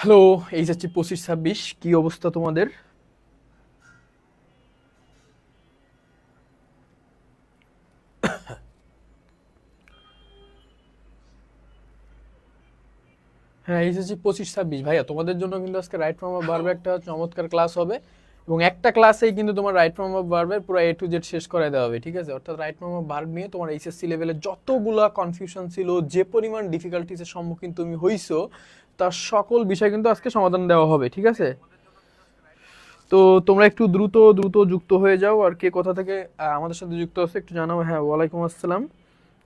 Hello, HSC 25-26 কি অবস্থা তোমাদের? হ্যাঁ, এইচএসসি 25-26 ভাইয়া, তোমাদের জন্য কিন্তু আজকে রাইট ফর্ম অফ ভার্ব একটা চমৎকার ক্লাস হবে এবং একটা ক্লাসেই কিন্তু তোমার রাইট ফর্ম অফ ভার্বের পুরো এ টু জেড শেষ করে দেওয়া হবে, ঠিক আছে? অর্থাৎ রাইট ফর্ম অফ ভার্ব নিয়ে তোমার এইচএসসি লেভেলে যতগুলা কনফিউশন ছিল, যে পরিমাণ ডিফিকাল্টিসের সম্মুখীন তুমি হইছো, তার সকল বিষয় কিন্তু আজকে সমাধান দেওয়া হবে, ঠিক আছে? তো তোমরা একটু দ্রুত দ্রুত যুক্ত হয়ে যাও। আর কে কোথা থেকে আমাদের সাথে যুক্ত আছে একটু জানাও। হ্যাঁ, ওয়ালাইকুম আসসালাম।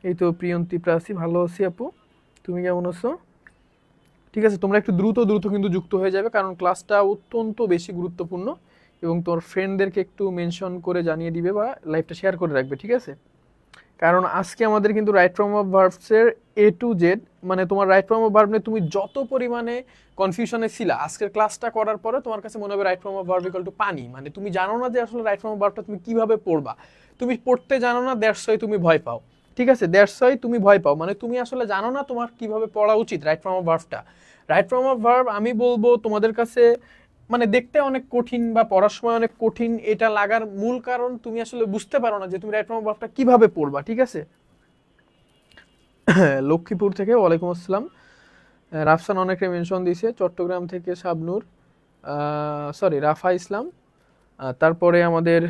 এই তো প্রিয়ন্তী প্রাসী, ভালো আছি আপু, তুমি কেমন আছো? ঠিক আছে, তোমরা একটু দ্রুত দ্রুত কিন্তু যুক্ত হয়ে যাবে, কারণ ক্লাসটা অত্যন্ত বেশি গুরুত্বপূর্ণ এবং তোমার ফ্রেন্ডদেরকে একটু মেনশন করে জানিয়ে দিবে বা লাইভটা শেয়ার করে রাখবে, ঠিক আছে? কারণ আজকে আমাদের কিন্তু রাইট ফর্ম অফ ভার্বসের এ টু জেড, মানে তোমার রাইট ফর্ম অফ ভার্ব নিয়ে তুমি যত পরিমাণে কনফিউশনে ছিলা, আজকের ক্লাসটা করার পরে তোমার কাছে মনে হবে right form of verb equal to পানি। মানে তুমি জানো না যে আসলে রাইট ফর্ম অফ ভার্বটা তুমি কিভাবে পড়বা, তুমি পড়তে জানো না, দ্যাটস ওয়াই তুমি ভয় পাও, ঠিক আছে? দ্যাটস ওয়াই তুমি ভয় পাও, মানে তুমি আসলে জানো না তোমার কিভাবে পড়া উচিত রাইট ফর্ম অফ ভার্বটা। রাইট ফর্ম অফ ভার্ব আমি বলবো তোমাদের কাছে মানে দেখতে অনেক কঠিন বা পড়ার সময় অনেক কঠিন, এটা লাগার মূল কারণ তুমি আসলে বুঝতে পারো না যে তুমি রাইট ফর্ম অফ ভার্বটা কিভাবে পড়বা, ঠিক আছে? লক্ষ্মীপুর থেকে ওয়ালাইকুম আসসালাম। রাফসান অনেকে মেনশন দিয়েছে। চট্টগ্রাম থেকে শাবনূর, সরি রাফা ইসলাম। তারপরে আমাদের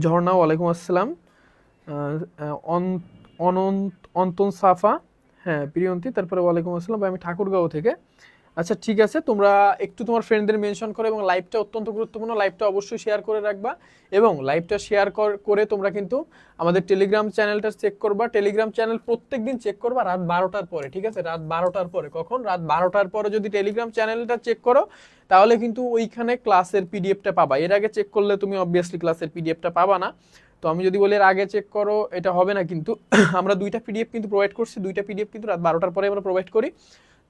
ঝর্ণা, ওয়ালাইকুম আসসালাম। অন্তন সাফা, হ্যাঁ প্রিয়ন্তী, তারপরে ওয়ালাইকুম আসসালাম ভাই, আমি ঠাকুরগাঁও থেকে। আচ্ছা ঠিক আছে, তোমরা একটু তোমার ফ্রেন্ডদের মেনশন করো এবং লাইভটা অত্যন্ত গুরুত্বপূর্ণ, লাইভটা অবশ্যই শেয়ার করে রাখবা এবং লাইভটা শেয়ার করে তোমরা কিন্তু আমাদের টেলিগ্রাম চ্যানেলটা চেক করবা। টেলিগ্রাম চ্যানেল প্রত্যেকদিন চেক করবা রাত 12টার পরে, ঠিক আছে? রাত 12টার পরে, কখন? রাত 12টার পরে যদি টেলিগ্রাম চ্যানেলটা চেক করো তাহলে কিন্তু ওইখানে ক্লাসের পিডিএফটা পাবা। এর আগে চেক করলে তুমি অবভিয়াসলি ক্লাসের পিডিএফটা পাবা না। তো আমি যদি বলি এর আগে চেক করো, এটা হবে না কিন্তু। আমরা দুইটা পিডিএফ কিন্তু প্রোভাইড করছি, দুইটা পিডিএফ কিন্তু রাত 12টার পরে আমরা প্রোভাইড করি।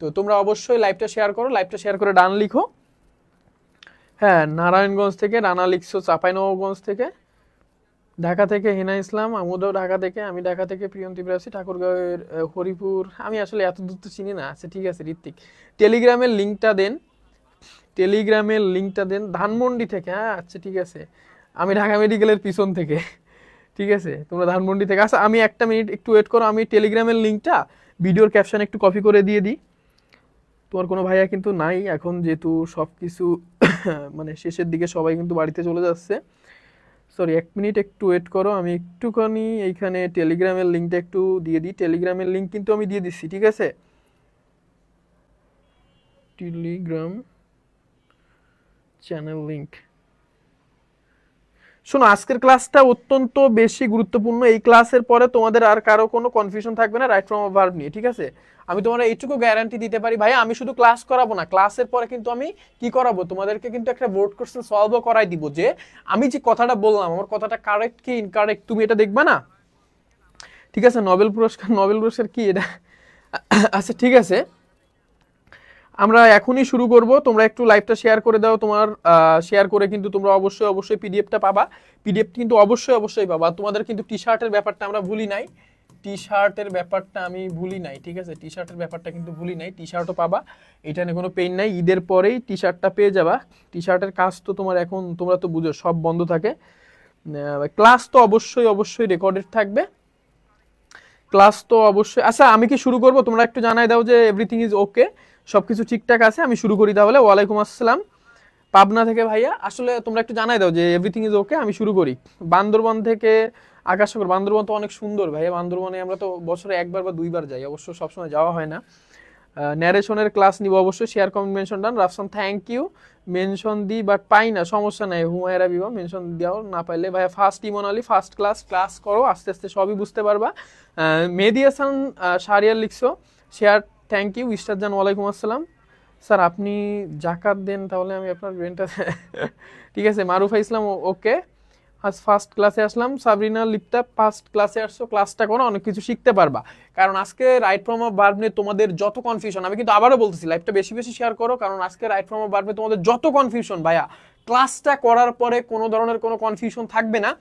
তো তোমরা অবশ্যই লাইভটা শেয়ার করো, লাইভটা শেয়ার করে ডান লিখো। হ্যাঁ, নারায়ণগঞ্জ থেকে রানা লিখছো, চাঁপাইনবাবগঞ্জ থেকে, ঢাকা থেকে হিনা ইসলাম, আমুদাও ঢাকা থেকে, আমি ঢাকা থেকে প্রিয়ন্তী প্রাসী, ঠাকুরগাঁওয়ের হরিপুর। আমি আসলে এত দূর তো চিনি না। আচ্ছা ঠিক আছে ঋত্বিক, টেলিগ্রামের লিঙ্কটা দেন, টেলিগ্রামের লিঙ্কটা দেন। ধানমন্ডি থেকে, হ্যাঁ আচ্ছা ঠিক আছে, আমি ঢাকা মেডিকেলের পিছন থেকে, ঠিক আছে? তোমরা ধানমন্ডি থেকে। আচ্ছা আমি একটা মিনিট একটু ওয়েট করো, আমি টেলিগ্রামের লিঙ্কটা ভিডিওর ক্যাপশনে একটু কপি করে দিয়ে দিই। তোমার কোনো ভাইয়া কিন্তু নাই এখন, যেহেতু সব কিছু মানে শেষের দিকে সবাই কিন্তু বাড়িতে চলে যাচ্ছে। সরি, এক মিনিট একটু ওয়েট করো, আমি একটুখানি এইখানে টেলিগ্রামের লিঙ্কটা একটু দিয়ে দিই। টেলিগ্রামের লিঙ্ক কিন্তু আমি দিয়ে দিচ্ছি, ঠিক আছে? Telegram channel link. শোনো, আজকের ক্লাসটা অত্যন্ত বেশি গুরুত্বপূর্ণ। এই ক্লাসের পরে তোমাদের আর কারো কোনো কনফিউশন থাকবে না রাইট ফর্ম অফ ভার্ব নিয়ে, ঠিক আছে? আমি তোমার এইটুকু গ্যারান্টি দিতে পারি ভাই, আমি শুধু ক্লাস করাবো না, ক্লাসের পরে কিন্তু আমি কি করাবো, তোমাদেরকে কিন্তু একটা বোর্ড কোশ্চেন সলভও করাই দিব, যে আমি যে কথাটা বললাম আমার কথাটা কারেক্ট কি ইনকারেক্ট তুমি এটা দেখবা না, ঠিক আছে? নোবেল পুরস্কার, নোবেল পুরস্কার কি এটা? আচ্ছা ঠিক আছে, আমরা এখনই শুরু করব। তোমরা একটু লাইভটা শেয়ার করে দাও, তোমার শেয়ার করে কিন্তু তোমরা অবশ্যই অবশ্যই পিডিএফটা পাবা। পিডিএফ কিন্তু অবশ্যই অবশ্যই পাবা। তোমাদের কিন্তু টি শার্টের ব্যাপারটা আমরা ভুলি নাই, টি শার্টের ব্যাপারটা আমি ভুলি নাই, ঠিক আছে? টি শার্টের ব্যাপারটা কিন্তু ভুলি নাই, টি শার্টও পাবা, এটা নিয়ে কোনো পেইন নাই। ঈদের পরেই টি শার্টটা পেয়ে যাবা। টি শার্টের কাজ তো তোমার এখন তোমরা তো বুঝো সব বন্ধ থাকে। ক্লাস তো অবশ্যই অবশ্যই রেকর্ডেড থাকবে, ক্লাস তো অবশ্যই। আচ্ছা আমি কি শুরু করব? তোমরা একটু জানাই দাও যে এভরিথিং ইজ ওকে, সবকিছু ঠিকঠাক আছে, আমি শুরু করি তাহলে। ওয়ালাইকুম আসসালাম পাবনা থেকে ভাইয়া, আসলে তোমরা একটু জানাই দাও যে এভরিথিং ইজ ওকে, আমি শুরু করি। বান্দরবান থেকে আকাশ সাগর, বান্দরবান তো অনেক সুন্দর ভাইয়া, বান্দরবানে আমরা তো বছরে একবার বা দুইবার যাই, অবশ্য সবসময় যাওয়া হয় না। ন্যারেশনের ক্লাস নিব অবশ্যই, share comment mention done. Rafsan thank you, mention দিই বাট পাই না, সমস্যা নাই হুমায়রা বিবাহ, মেনশন দাও না পাইলে। ভাইয়া ফার্স্ট ইমন আলী, ফার্স্ট ক্লাস, ক্লাস করো, আস্তে আস্তে সবই বুঝতে পারবা। মেহেদি হাসান শাহরিয়ার লিখছো, শেয়ার থ্যাংক ইউ। ইস্টার জান ওয়ালাইকুম আসসালাম। স্যার আপনি জাকাত দেন, তাহলে আমি আপনার রেন্টটা ঠিক আছে। মারুফা ইসলাম ওকে, আজ ফার্স্ট ক্লাসে আসলাম। সাবরিনা লিপ্তা ফার্স্ট ক্লাসে আসছো, ক্লাসটা করো, অনেক কিছু শিখতে পারবা। কারণ আজকে রাইট ফর্ম অফ ভার্ব নিয়ে তোমাদের যত কনফিউশন, আমি কিন্তু আবারও বলতেছি লাইভটা বেশি বেশি শেয়ার করো, কারণ আজকে রাইট ফর্ম অফ ভার্ব নিয়ে তোমাদের যত কনফিউশন ভাইয়া, ক্লাসটা করার পরে কোনো ধরনের কোনো কনফিউশন থাকবে না।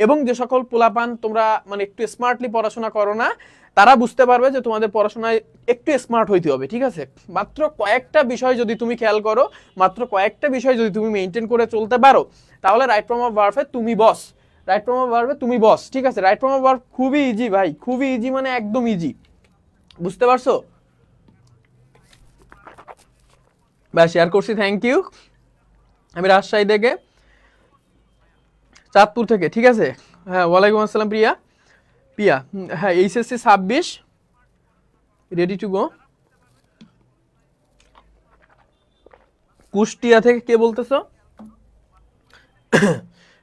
এবং যে সকল পোলাপান তোমরা মানে একটু স্মার্টলি পড়াশোনা করো না, তারা বুঝতে পারবে যে তোমাদের পড়াশোনায় একটু স্মার্ট হইতে হবে, ঠিক আছে? মাত্র কয়েকটা বিষয় যদি তুমি খেয়াল করো, মাত্র কয়েকটা বিষয় যদি তুমি মেনটেন করে চলতে পারো, তাহলে রাইট ফর্ম অফ ভার্বে তুমি বস, রাইট ফর্ম অফ ভার্বে তুমি বস, ঠিক আছে? রাইট ফর্ম অফ ভার্ব খুবই ইজি ভাই, খুবই ইজি, মানে একদম ইজি, বুঝতে পারছো? ভাই শেয়ার করছি, থ্যাংক ইউ। আমি রাজশাহী থেকে, চাঁদপুর থেকে, ঠিক আছে? হ্যাঁ, ওয়ালাইকুম আসসালাম প্রিয়া, প্রিয়া, হ্যাঁ HSC 26 ready to go. Kushtia থেকে কে বলতেছো?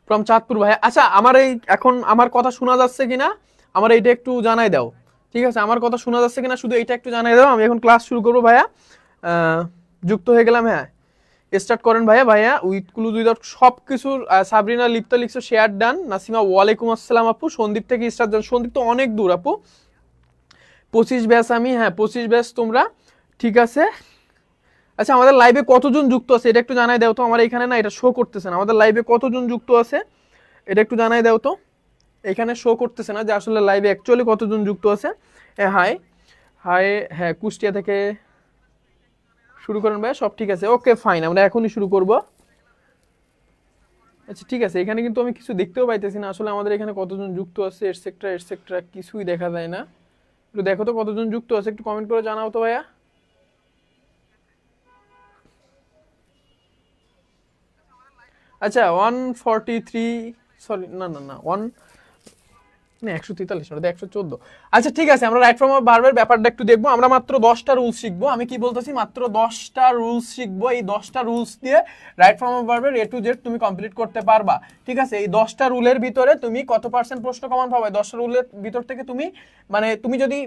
ফ্রম চাঁদপুর ভাই। আচ্ছা, আমার এই এখন আমার কথা শোনা যাচ্ছে কিনা আমার এইটা একটু জানাই দাও, ঠিক আছে? আমার কথা শোনা যাচ্ছে কিনা শুধু এইটা একটু জানাই দাও। আমি এখন ক্লাস শুরু করবো ভাইয়া, যুক্ত হয়ে গেলাম। হ্যাঁ, স্টার্ট করেন ভাইয়া। ভাইয়া উইথ ক্লুজ উইদাউট সব কিছুর, সাবরিনা লিপ্তা লিখছো শেয়ার ডান। নাসিমা ওয়ালাইকুম আসসালাম আপু। সন্দীপ থেকে স্টার্ট ডান। সন্দীপ তো অনেক দূর আপু। 25 ব্যাচ আমি, হ্যাঁ 25 ব্যাচ তোমরা, ঠিক আছে? আচ্ছা, আমাদের লাইভে কতজন যুক্ত আছে এটা একটু জানাই দাও তো। আমার এখানে না এটা শো করতেছে না, আমাদের লাইভে কতজন যুক্ত আছে এটা একটু জানাই দাও তো। এখানে শো করতেছে না যে আসলে লাইভে অ্যাকচুয়ালি কতজন যুক্ত আছে। হাই হাই, হ্যাঁ কুষ্টিয়া থেকে শুরু করেন ভাই, সব ঠিক আছে, ওকে ফাইন, আমরা এখনই শুরু করব। আচ্ছা ঠিক আছে, এখানে কিন্তু আমি কিছু দেখতেও পাইতেছি না আসলে আমাদের এখানে কতজন যুক্ত আছে, এটসেট্রা এটসেট্রা কিছুই দেখা যায় না। একটু দেখো তো কতজন যুক্ত আছে, একটু কমেন্ট করে জানাও তো ভাইয়া। আচ্ছা 143, সরি না না না 143 না, 114। আচ্ছা ঠিক আছে, আমরা রাইট ফর্ম অফ ভার্বের ব্যাপারটা একটু দেখবো। আমরা মাত্র 10টা রুলস শিখবো। আমি কি বলতেছি, মাত্র 10টা রুলস শিখবো। এই 10টা রুলস দিয়ে রাইট ফর্ম অফ ভার্বের এ টু জেড তুমি কমপ্লিট করতে পারবা, ঠিক আছে? এই 10টা রুলের ভিতরে তুমি কত পার্সেন্ট প্রশ্ন কমন পাবে? 10টা রুলের ভিতর থেকে তুমি তুমি যদি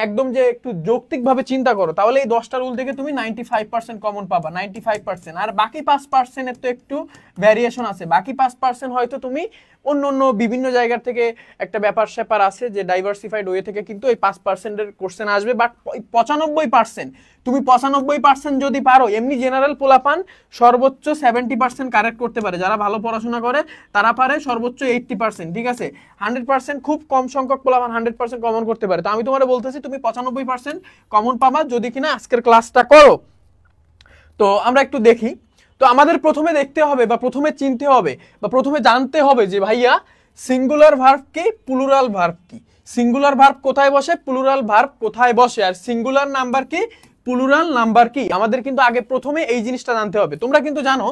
একদম যে একটু যৌক্তিকভাবে চিন্তা করো, তাহলে এই 10টা রুল থেকে তুমি 95% কমন পাবা, 95%। আর বাকি 5% এর তো একটু ভ্যারিয়েশন আছে। বাকি 5% হয়তো তুমি অন্য অন্য বিভিন্ন জায়গার থেকে একটা ব্যাপার স্যাপার আছে যে ডাইভার্সিফাইড ওয়ে থেকে কিন্তু এই 5%-এর কোশ্চেন আসবে। বাট 95% তুমি 95% যদি পারো, এমনি জেনারেল পোলাপান সর্বোচ্চ 70% কারেক্ট করতে পারে। যারা ভালো পড়াশোনা করে তারা পারে সর্বোচ্চ 80%, ঠিক আছে? 100% খুব কম সংখ্যক পোলাপান 100% কমন করতে পারে। তো আমি তোমার বলতেছি তুমি 95% কমন পাবা যদি কিনা আজকের ক্লাসটা করো। তো আমরা একটু দেখি। তো আমাদের প্রথমে দেখতে হবে বা প্রথমে চিনতে হবে বা প্রথমে জানতে হবে যে ভাইয়া সিঙ্গুলার ভার্ব কি, প্লুরাল ভার্ব কি। সিঙ্গুলার ভার্ব কোথায় বসে, প্লুরাল ভার্ব কোথায় বসে, আর সিঙ্গুলার নাম্বার কি, প্লুরাল নাম্বার কি। আমাদের কিন্তু আগে প্রথমে এই জিনিসটা জানতে হবে। তোমরা কিন্তু জানো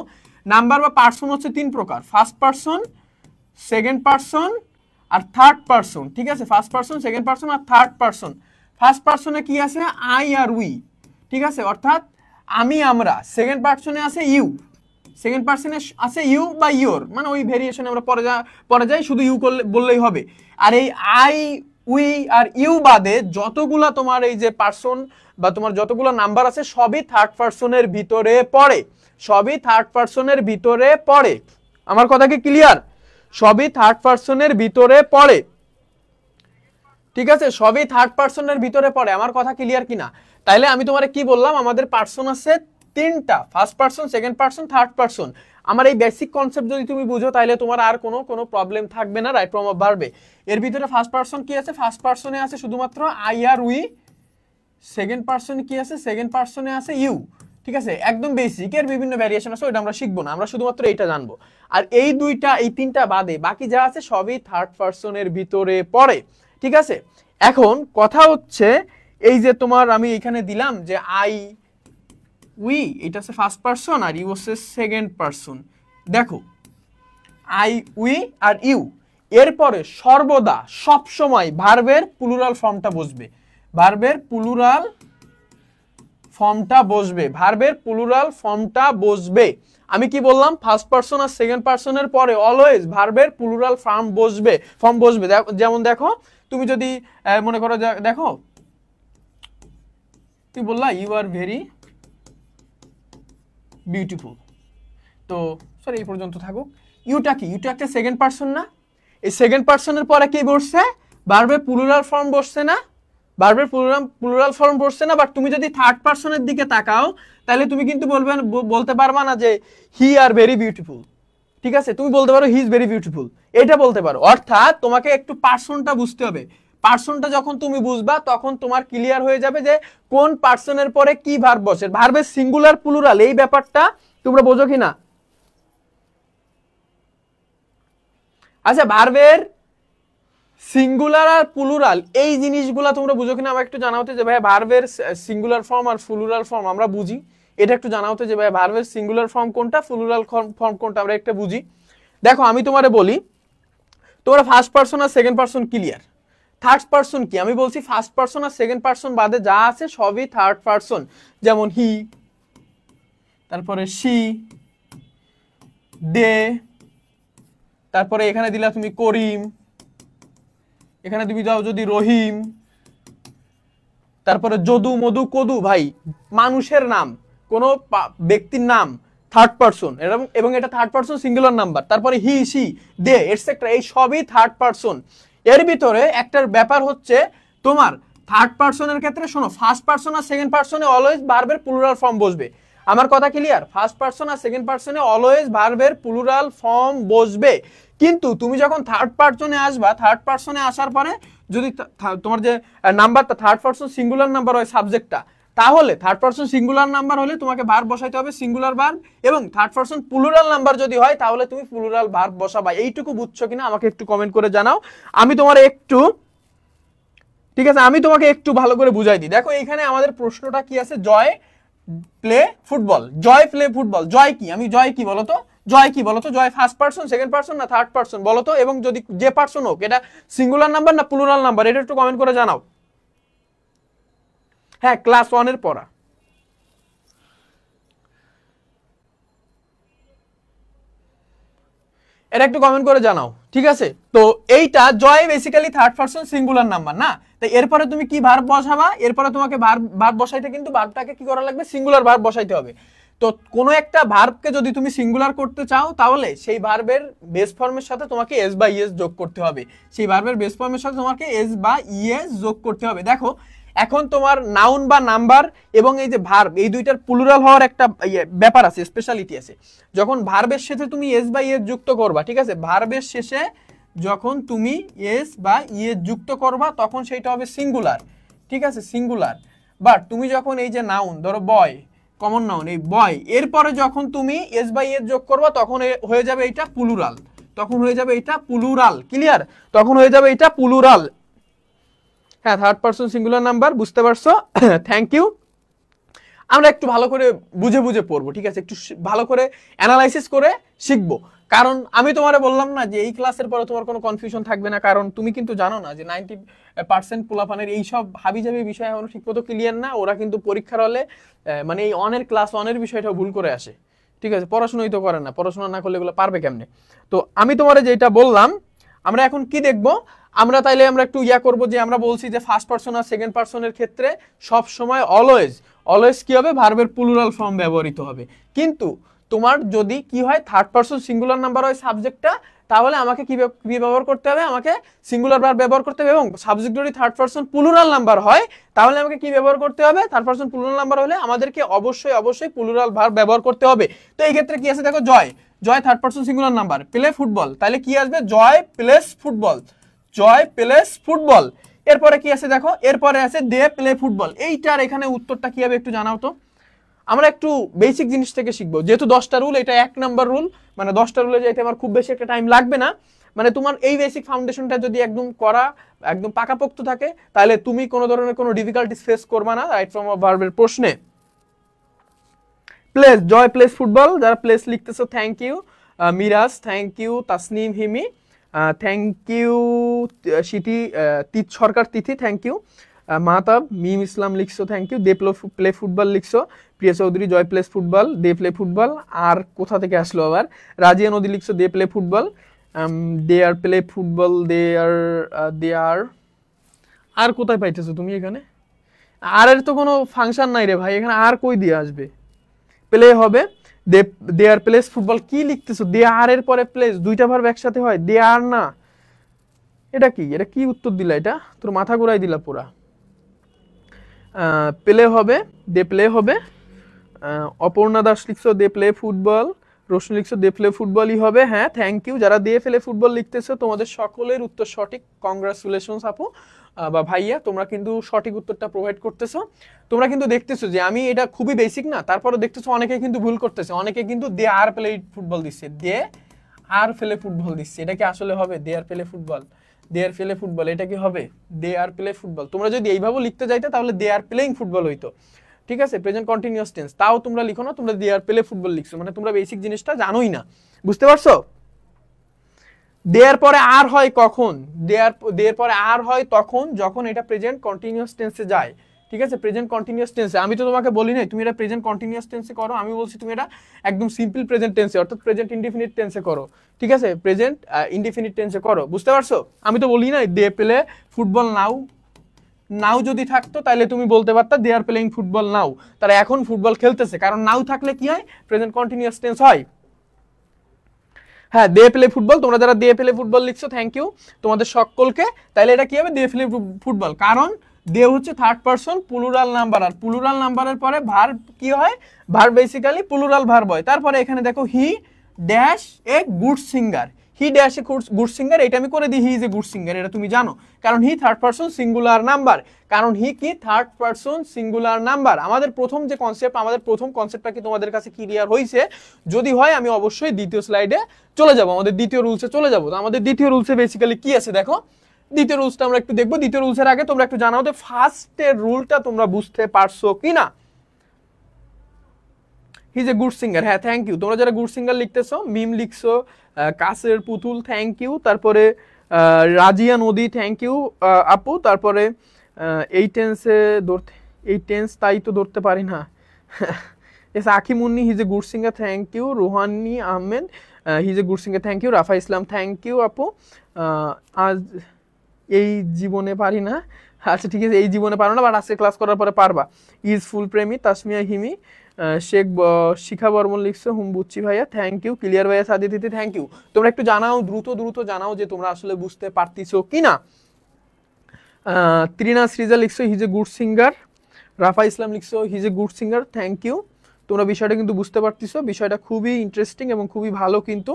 নাম্বার বা পার্সন হচ্ছে 3 প্রকার, ফার্স্ট পার্সন, সেকেন্ড পার্সন আর থার্ড পার্সন, ঠিক আছে? ফার্স্ট পার্সন, সেকেন্ড পার্সন আর থার্ড পার্সন। ফার্স্ট পার্সনে কি আছে, আই আর উই, ঠিক আছে? অর্থাৎ আমি, আমরা। সেকেন্ড পার্সনে আছে ইউ, সেকেন্ড পার্সনে আছে ইউ বা ইওর, মানে ওই ভেরিয়েশনে আমরা পরে যাই, শুধু ইউ করলে বললেই হবে। আর এই আই, উই আর ইউ বাদে যতগুলা তোমার এই যে পার্সন বা তোমার যতগুলো নাম্বার আছে সবই থার্ড পার্সনের ভিতরে পড়ে, সবই থার্ড পার্সনের ভিতরে পড়ে। আমার কথা কি ক্লিয়ার? সবই থার্ড পার্সনের ভিতরে পড়ে, ঠিক আছে? সবই থার্ড পার্সনের ভিতরে পড়ে। আমার কথা ক্লিয়ার কিনা? তাইলে আমি তোমারে কি বললাম, আমাদের পার্সন আছে 3টা, first person, second person, third person. আমার এই বেসিক কনসেপ্ট যদি তুমি বুঝো তাহলে তোমার আর কোনো প্রবলেম থাকবে না রাইট ফর্ম অফ ভার্বে। এর ভিতরে ফার্স্ট পার্সন কি আছে, ফার্স্ট পার্সনে আছে শুধুমাত্র আই আর উই। সেকেন্ড পার্সনে কি আছে, সেকেন্ড পার্সনে আছে ইউ, ঠিক আছে? একদম বেসিক, এর বিভিন্ন ভ্যারিয়েশন আছে, ওইটা আমরা শিখবো না, আমরা শুধুমাত্র এইটা জানবো। আর এই 3টা বাদে বাকি যা আছে সবই থার্ড পার্সনের ভিতরে পড়ে, ঠিক আছে? এখন কথা হচ্ছে এই যে তোমার আমি এখানে দিলাম যে আই উই, এটা হচ্ছে ফার্স্ট পার্সন আর ইউ হচ্ছে সেকেন্ড পার্সন। দেখো আই উই আর ইউ, এরপরে সর্বদা সব সময় ভার্বের প্লুরাল ফর্মটা বসবে, ভার্বের প্লুরাল ফর্মটা বসবে, ভার্বের প্লুরাল ফর্মটা বসবে। আমি কি বললাম, ফার্স্ট পার্সন আর সেকেন্ড পার্সনের পরে অলওয়েজ ভার্বের প্লুরাল ফর্ম বসবে। যেমন দেখো, তুমি যদি মনে করো, দেখো তুমি বললা ইউ আর ভেরি বিউটিফুল, তো সরি এই পর্যন্ত থাকুক। ইউটা কি, ইউটা একটা সেকেন্ড পার্সন না? এই সেকেন্ড পার্সনের পরে কি বসছে, ভার্বের প্লুরাল ফর্ম বসছে না? ভার্বের প্লুরাল ফর্ম বসছে না? বাট তুমি যদি থার্ড পার্সনের দিকে তাকাও তাহলে তুমি কিন্তু বলতে পারবা না যে হি আর ভেরি বিউটিফুল, ঠিক আছে? তুমি বলতে পারো হি ইজ ভেরি বিউটিফুল, এটা বলতে পারো। অর্থাৎ তোমাকে একটু পার্সনটা বুঝতে হবে। পার্সনটা যখন তুমি বুঝবা তখন তোমার ক্লিয়ার হয়ে যাবে যে কোন পার্সনের পরে কি ভার্ব বসে। ভার্বের সিঙ্গুলার প্লুরাল এই ব্যাপারটা তোমরা বোঝো কিনা? আচ্ছা, ভার্বের সিঙ্গুলার আর প্লুরাল এই জিনিসগুলা তোমরা বুঝো কিনা আমাকে একটু জানাওতে, যে ভাই ভার্বের সিঙ্গুলার ফর্ম আর প্লুরাল ফর্ম আমরা বুঝি, এটা একটু জানাওতে যে ভাই ভার্বের সিঙ্গুলার ফর্ম কোনটা, প্লুরাল ফর্ম কোনটা, আমরা একটা বুঝি। দেখো আমি তোমারে বলি, তোমরা ফার্স্ট পারসন আর second person clear. Third person কি? আমি বলছি ফার্স্ট পারসন আর সেকেন্ড পারসন বাদে যা আছে সবই থার্ড পারসন, যেমন হি, তারপরে শি, দে, তারপরে এখানে দিলা তুমি করিম, এখানে তুমি যাও যদি রহিম, তারপরে যদু, মধু, কদু, ভাই মানুষের নাম, কোনো ব্যক্তির নাম, থার্ড পারসন, এবং এটা থার্ড পারসন সিঙ্গুলার নাম্বার। তারপরে হি, সি, দে এটসেট্রা, এই সবই থার্ড পারসন। এর ভিতরে একটার ব্যাপার হচ্ছে তোমার থার্ড পারসনের ক্ষেত্রে শোনো, ফার্স্ট পারসন আর সেকেন্ড পারসনে অলওয়েজ ভার্বের প্লুরাল ফর্ম বসবে। আমার কথা ক্লিয়ার? ফার্স্ট পারসন আর সেকেন্ড পারসনে অলওয়েজ ভার্বের প্লুরাল ফর্ম বসবে, কিন্তু তুমি যখন থার্ড পারসনে আসবা, থার্ড পারসনে আসার পরে যদি তোমার যে নাম্বারটা থার্ড পারসন সিঙ্গুলার নাম্বার হয় সাবজেক্টটা, তাহলে থার্ড পারসন সিঙ্গুলার নাম্বার হলে তোমাকে ভার্ব বসাইতে হবে সিঙ্গুলার ভার্ব, এবং থার্ড পারসন প্লুরাল নাম্বার যদি হয় তাহলে তুমি প্লুরাল ভার্ব বসাবা। এইটুকু বুঝছো কিনা আমাকে একটু কমেন্ট করে জানাও, আমি তোমার একটু, ঠিক আছে, আমি তোমাকে একটু ভালো করে বুঝাই দিই। দেখো এইখানে আমাদের প্রশ্নটা কি আছে, জয় প্লে ফুটবল, জয় প্লে ফুটবল, জয় কি? আমি জয় কি বলতো, জয় কি বলতো, জয় ফার্স্ট পারসন, সেকেন্ড পারসন না থার্ড পারসন বলতো, এবং যদি যে পারসন হোক এটা সিঙ্গুলার নাম্বার না প্লুরাল নাম্বার, এটা একটু কমেন্ট করে জানাও। হ্যাঁ, ক্লাস 1 এর পড়া। এটা একটু কমেন্ট করে জানাও, ঠিক আছে? তো এইটা Joy basically third person singular number না, তাই এরপরে তুমি কি ভার্ব বসাবা, এরপরে তোমাকে ভার্ব বসাইতে কিন্তু ভার্বটাকে কি করা লাগবে, সিঙ্গুলার ভার্ব বসাইতে হবে। তো কোনো একটা ভার্বকে যদি তুমি সিঙ্গুলার করতে চাও তাহলে সেই ভার্বের বেস ফর্মের সাথে তোমাকে এস বা ইএস যোগ করতে হবে, সেই ভার্বের বেস ফর্মের সাথে তোমাকে এস বা ইএস যোগ করতে হবে। দেখো এখন তোমার নাউন বা নাম্বার এবং এই যে ভার্ব, এই দুইটার প্লুরাল হওয়ার একটা ব্যাপার আছে, স্পেশালিটি আছে। যখন ভার্বের শেষে তুমি এস বা ইএস যুক্ত করবা, ঠিক আছে, ভার্বের শেষে যখন তুমি এস বা ইএস যুক্ত করবা তখন সেইটা হবে সিঙ্গুলার, ঠিক আছে, সিঙ্গুলার। বাট তুমি যখন এই যে নাউন ধরো বয়, কমন নাউন, এই বয়, এরপরে যখন তুমি এস বা ইএস যোগ করবা তখন হয়ে যাবে এটা প্লুরাল, তখন হয়ে যাবে এটা প্লুরাল, ক্লিয়ার? তখন হয়ে যাবে এটা প্লুরাল। হ্যাঁ, থার্ড পারসন সিঙ্গুলার নাম্বার, বুঝতে পারছো? Thank you. আমরা একটু ভালো করে বুঝে বুঝে পড়বো, ঠিক আছে, একটু ভালো করে অ্যানালাইসিস করে শিখবো, কারণ আমি তোমারে বললাম না যে এই ক্লাসের পরে তোমার কোনো কনফিউশন থাকবে না, কারণ তুমি কিন্তু জানো না যে 90% পোলাপানের এইসব হাবিজাবি বিষয় এখনো ঠিকমতো ক্লিয়ার না। ওরা কিন্তু পরীক্ষার হলে মানে এই অনের ক্লাস 1-এর বিষয়টা ভুল করে আসে, ঠিক আছে, পড়াশোনাই তো করে না, পড়াশোনা না করলে এগুলো পারবে কেমনে? তো আমি তোমারে যেটা বললাম, আমরা এখন কি দেখবো, আমরা তাইলে আমরা একটু করব যে আমরা বলছি যে ফার্স্ট পারসন আর সেকেন্ড পারসনের ক্ষেত্রে সব সময় অলওয়েজ কি হবে, ভার্বের প্লুরাল ফর্ম ব্যবহৃত হবে। কিন্তু তোমার যদি কি হয় থার্ড পারসন সিঙ্গুলার নাম্বার হয় সাবজেক্টটা, তাহলে আমাকে কি ব্যবহার করতে হবে, আমাকে সিঙ্গুলার ভার্ব ব্যবহার করতে হবে, এবং সাবজেক্ট যদি থার্ড পারসন প্লুরাল নাম্বার হয় তাহলে আমাকে কি ব্যবহার করতে হবে, থার্ড পারসন প্লুরাল নাম্বার হলে আমাদেরকে অবশ্যই প্লুরাল ভার্ব ব্যবহার করতে হবে। তো এই ক্ষেত্রে কি আছে দেখো, Joy third person singular number, play football, তাহলে কি আসবে, Joy plays football, Joy plays football. এরপরে কি আছে দেখো, এরপরে আছে দে প্লে ফুটবল। এইটার এখানে উত্তরটা কি হবে একটু জানাও তো। আমরা একটু বেসিক জিনিস থেকে শিখবো, যেহেতু 10টা রুল, এটা 1 নাম্বার রুল, মানে 10টা রুলে যাইতে আমার খুব বেশি একটা টাইম লাগবে না। মানে তোমার এই বেসিক ফাউন্ডেশনটা যদি একদম করা একদম পাকাপোক্ত থাকে তাহলে তুমি কোনো ধরনের কোনো ডিফিকাল্টিস ফেস করবা না রাইট ফ্রম ভার্বের প্রশ্নে। প্লেস, জয় প্লেস ফুটবল, যারা প্লেস লিখতেছো thank you, Miraj thank you, Tasnim Himi thank you, সিটি তিত সরকার তিথি থ্যাংক ইউ, মাহতাব মিম ইসলাম লিখছো thank you, they play football লিখছো, Priya Chowdhury Joy plays football, they play football. আর কোথা থেকে আসলো আবার, রাজিয়া নদী লিখছো they play football, they are play football, they are, আর কোথায় পাইতেছো তুমি এখানে, আর এর তো কোনো ফাংশন নাই রে ভাই, এখানে আর কই দিয়ে আসবে, প্লে হবে, দে আর প্লেস ফুটবল। কি লিখতেছো, দে আর এর পরে প্লেস, দুইটা ভার্ব একসাথে হয়, দে আর না, এটা কি উত্তর দিলা, এটা তোর মাথা ঘুরাই দিলা পুরা। প্লে হবে, দে প্লে হবে, অপর্ণা দাস লিখছো দে প্লে ফুটবল, রোশনি লিখছো দে প্লে ফুটবলই হবে। হ্যাঁ থ্যাংক ইউ, যারা দে প্লে ফুটবল লিখতেছো তোমাদের সকলের উত্তর সঠিক, কংগ্রাচুলেশনস আপু, বা ভাইয়া তোমরা কিন্তু সঠিক উত্তরটা প্রোভাইড করতেছো। তোমরা কিন্তু দেখতেছো যে আমি এটা খুবই বেসিক না, তারপরে দেখতেছো অনেকে কিন্তু ভুল করতেছে, অনেকে কিন্তু দে আর প্লে ফুটবল দিচ্ছে, দে আর ফেলে ফুটবল দিচ্ছে। এটা কি আসলে হবে? দে are play football, they are play football, এটা কি হবে? দে আর প্লে ফুটবল। তোমরা যদি এইভাবে লিখতে যাইতে তাহলে দে আর প্লেইং ফুটবল হইতো, ঠিক আছে, প্রেজেন্ট কন্টিনিউয়াস টেন্স। তাও তোমরা লিখো না, তোমরা দে আর প্লে ফুটবল লিখছো, মানে তোমরা বেসিক জিনিসটা জানোই না। বুঝতে পারছো? দেয়ার পরে আর হয় কখন? দেয়ার পরে আর হয় তখন যখন এটা প্রেজেন্ট কন্টিনিউয়াস টেন্সে যায়, ঠিক আছে, প্রেজেন্ট কন্টিনিউয়াস টেন্সে। আমি তো তোমাকে বলি নাই তুমি এটা প্রেজেন্ট কন্টিনিউয়াস টেন্সে করো, আমি বলছি তুমি এটা একদম সিম্পল প্রেজেন্ট টেন্সে অর্থাৎ প্রেজেন্ট ইনডিফিনিট টেন্সে করো, ঠিক আছে, প্রেজেন্ট ইনডিফিনিট টেন্সে করো। বুঝতে পারছো? আমি তো বলি নাই দে প্লে ফুটবল নাও, নাও যদি থাকতো তাহলে তুমি বলতে পারতা দে আর প্লেইং ফুটবল নাও, তারা এখন ফুটবল খেলতেছে, কারণ নাও থাকলে কি হয়? প্রেজেন্ট কন্টিনিউয়াস টেন্স হয়। হ্যাঁ, দে প্লে ফুটবল, তোমরা যারা দে প্লে ফুটবল লিখছো থ্যাংক ইউ তোমাদের সকলকে। তাহলে এটা কি হবে? দে প্লে ফুটবল, কারণ দে হচ্ছে থার্ড পারসন প্লুরাল নাম্বার, আর প্লুরাল নাম্বারের পরে ভার্ব কি হয়? ভার্ব বেসিক্যালি প্লুরাল ভার্ব হয়। তারপরে এখানে দেখো he dash a good singer, he dash a good singer, এটা আমি করে দিই হি ইজ এ গুড সিঙ্গার, এটা তুমি জানো, কারণ he third person singular number, কারণ হি কি থার্ড পারসন সিঙ্গুলার নাম্বার। আমাদের প্রথম যে কনসেপ্ট, আমাদের প্রথম কনসেপ্টটা কি তোমাদের কাছে ক্লিয়ার হয়েছে? যদি হয় আমি অবশ্যই দ্বিতীয় স্লাইডে চলে যাব, আমাদের দ্বিতীয় রুলসে চলে যাব। তো আমাদের দ্বিতীয় রুলসে বেসিক্যালি কি আছে দেখো, দ্বিতীয় রুলসটা আমরা একটু দেখবো। দ্বিতীয় রুলসের আগে তোমরা একটু জানাও যে ফার্স্টের রুলটা তোমরা বুঝতে পারছো কিনা। হি ইজ এ গুড সিঙ্গার, হ্যাঁ থ্যাংক ইউ। তোমরা যারা গুড সিঙ্গার লিখতেছো, মিম লিখছো, কাসের পুতুল থ্যাংক ইউ, তারপরে রাজিয়া নদী থ্যাংক ইউ আপু, তারপরে এই টেন্সে ধরতে, এই টেন্স তাই তো ধরতে পারি না। S Akhi Munni he is a good singer thank you, Ruhani Ahmed he is a good singer thank you, Rafa Islam thank you আপু। আজ এই জীবনে পারি না, আচ্ছা ঠিক আছে, এই জীবনে পারো না বাট আজকে ক্লাস করার পরে পারবা। ইজ ফুল প্রেমী তাসমিয়া হিমি, শেখ শিখা বর্মন লিখছো, হুম বুঝছি ভাইয়া থ্যাংক ইউ, ক্লিয়ার ভাইয়া সাদিতিতে থ্যাংক ইউ। তোমরা একটু জানাও, দ্রুত দ্রুত জানাও যে তোমরা আসলে বুঝতে পারতেছো কিনা। ত্রিনা সৃজা লিখছো he is a good singer, Rafa Islam লিখছো he is a good singer thank you. তোমরা বিষয়টা কিন্তু বুঝতে পারতেছো, বিষয়টা খুবই ইন্টারেস্টিং এবং খুবই ভালো। কিন্তু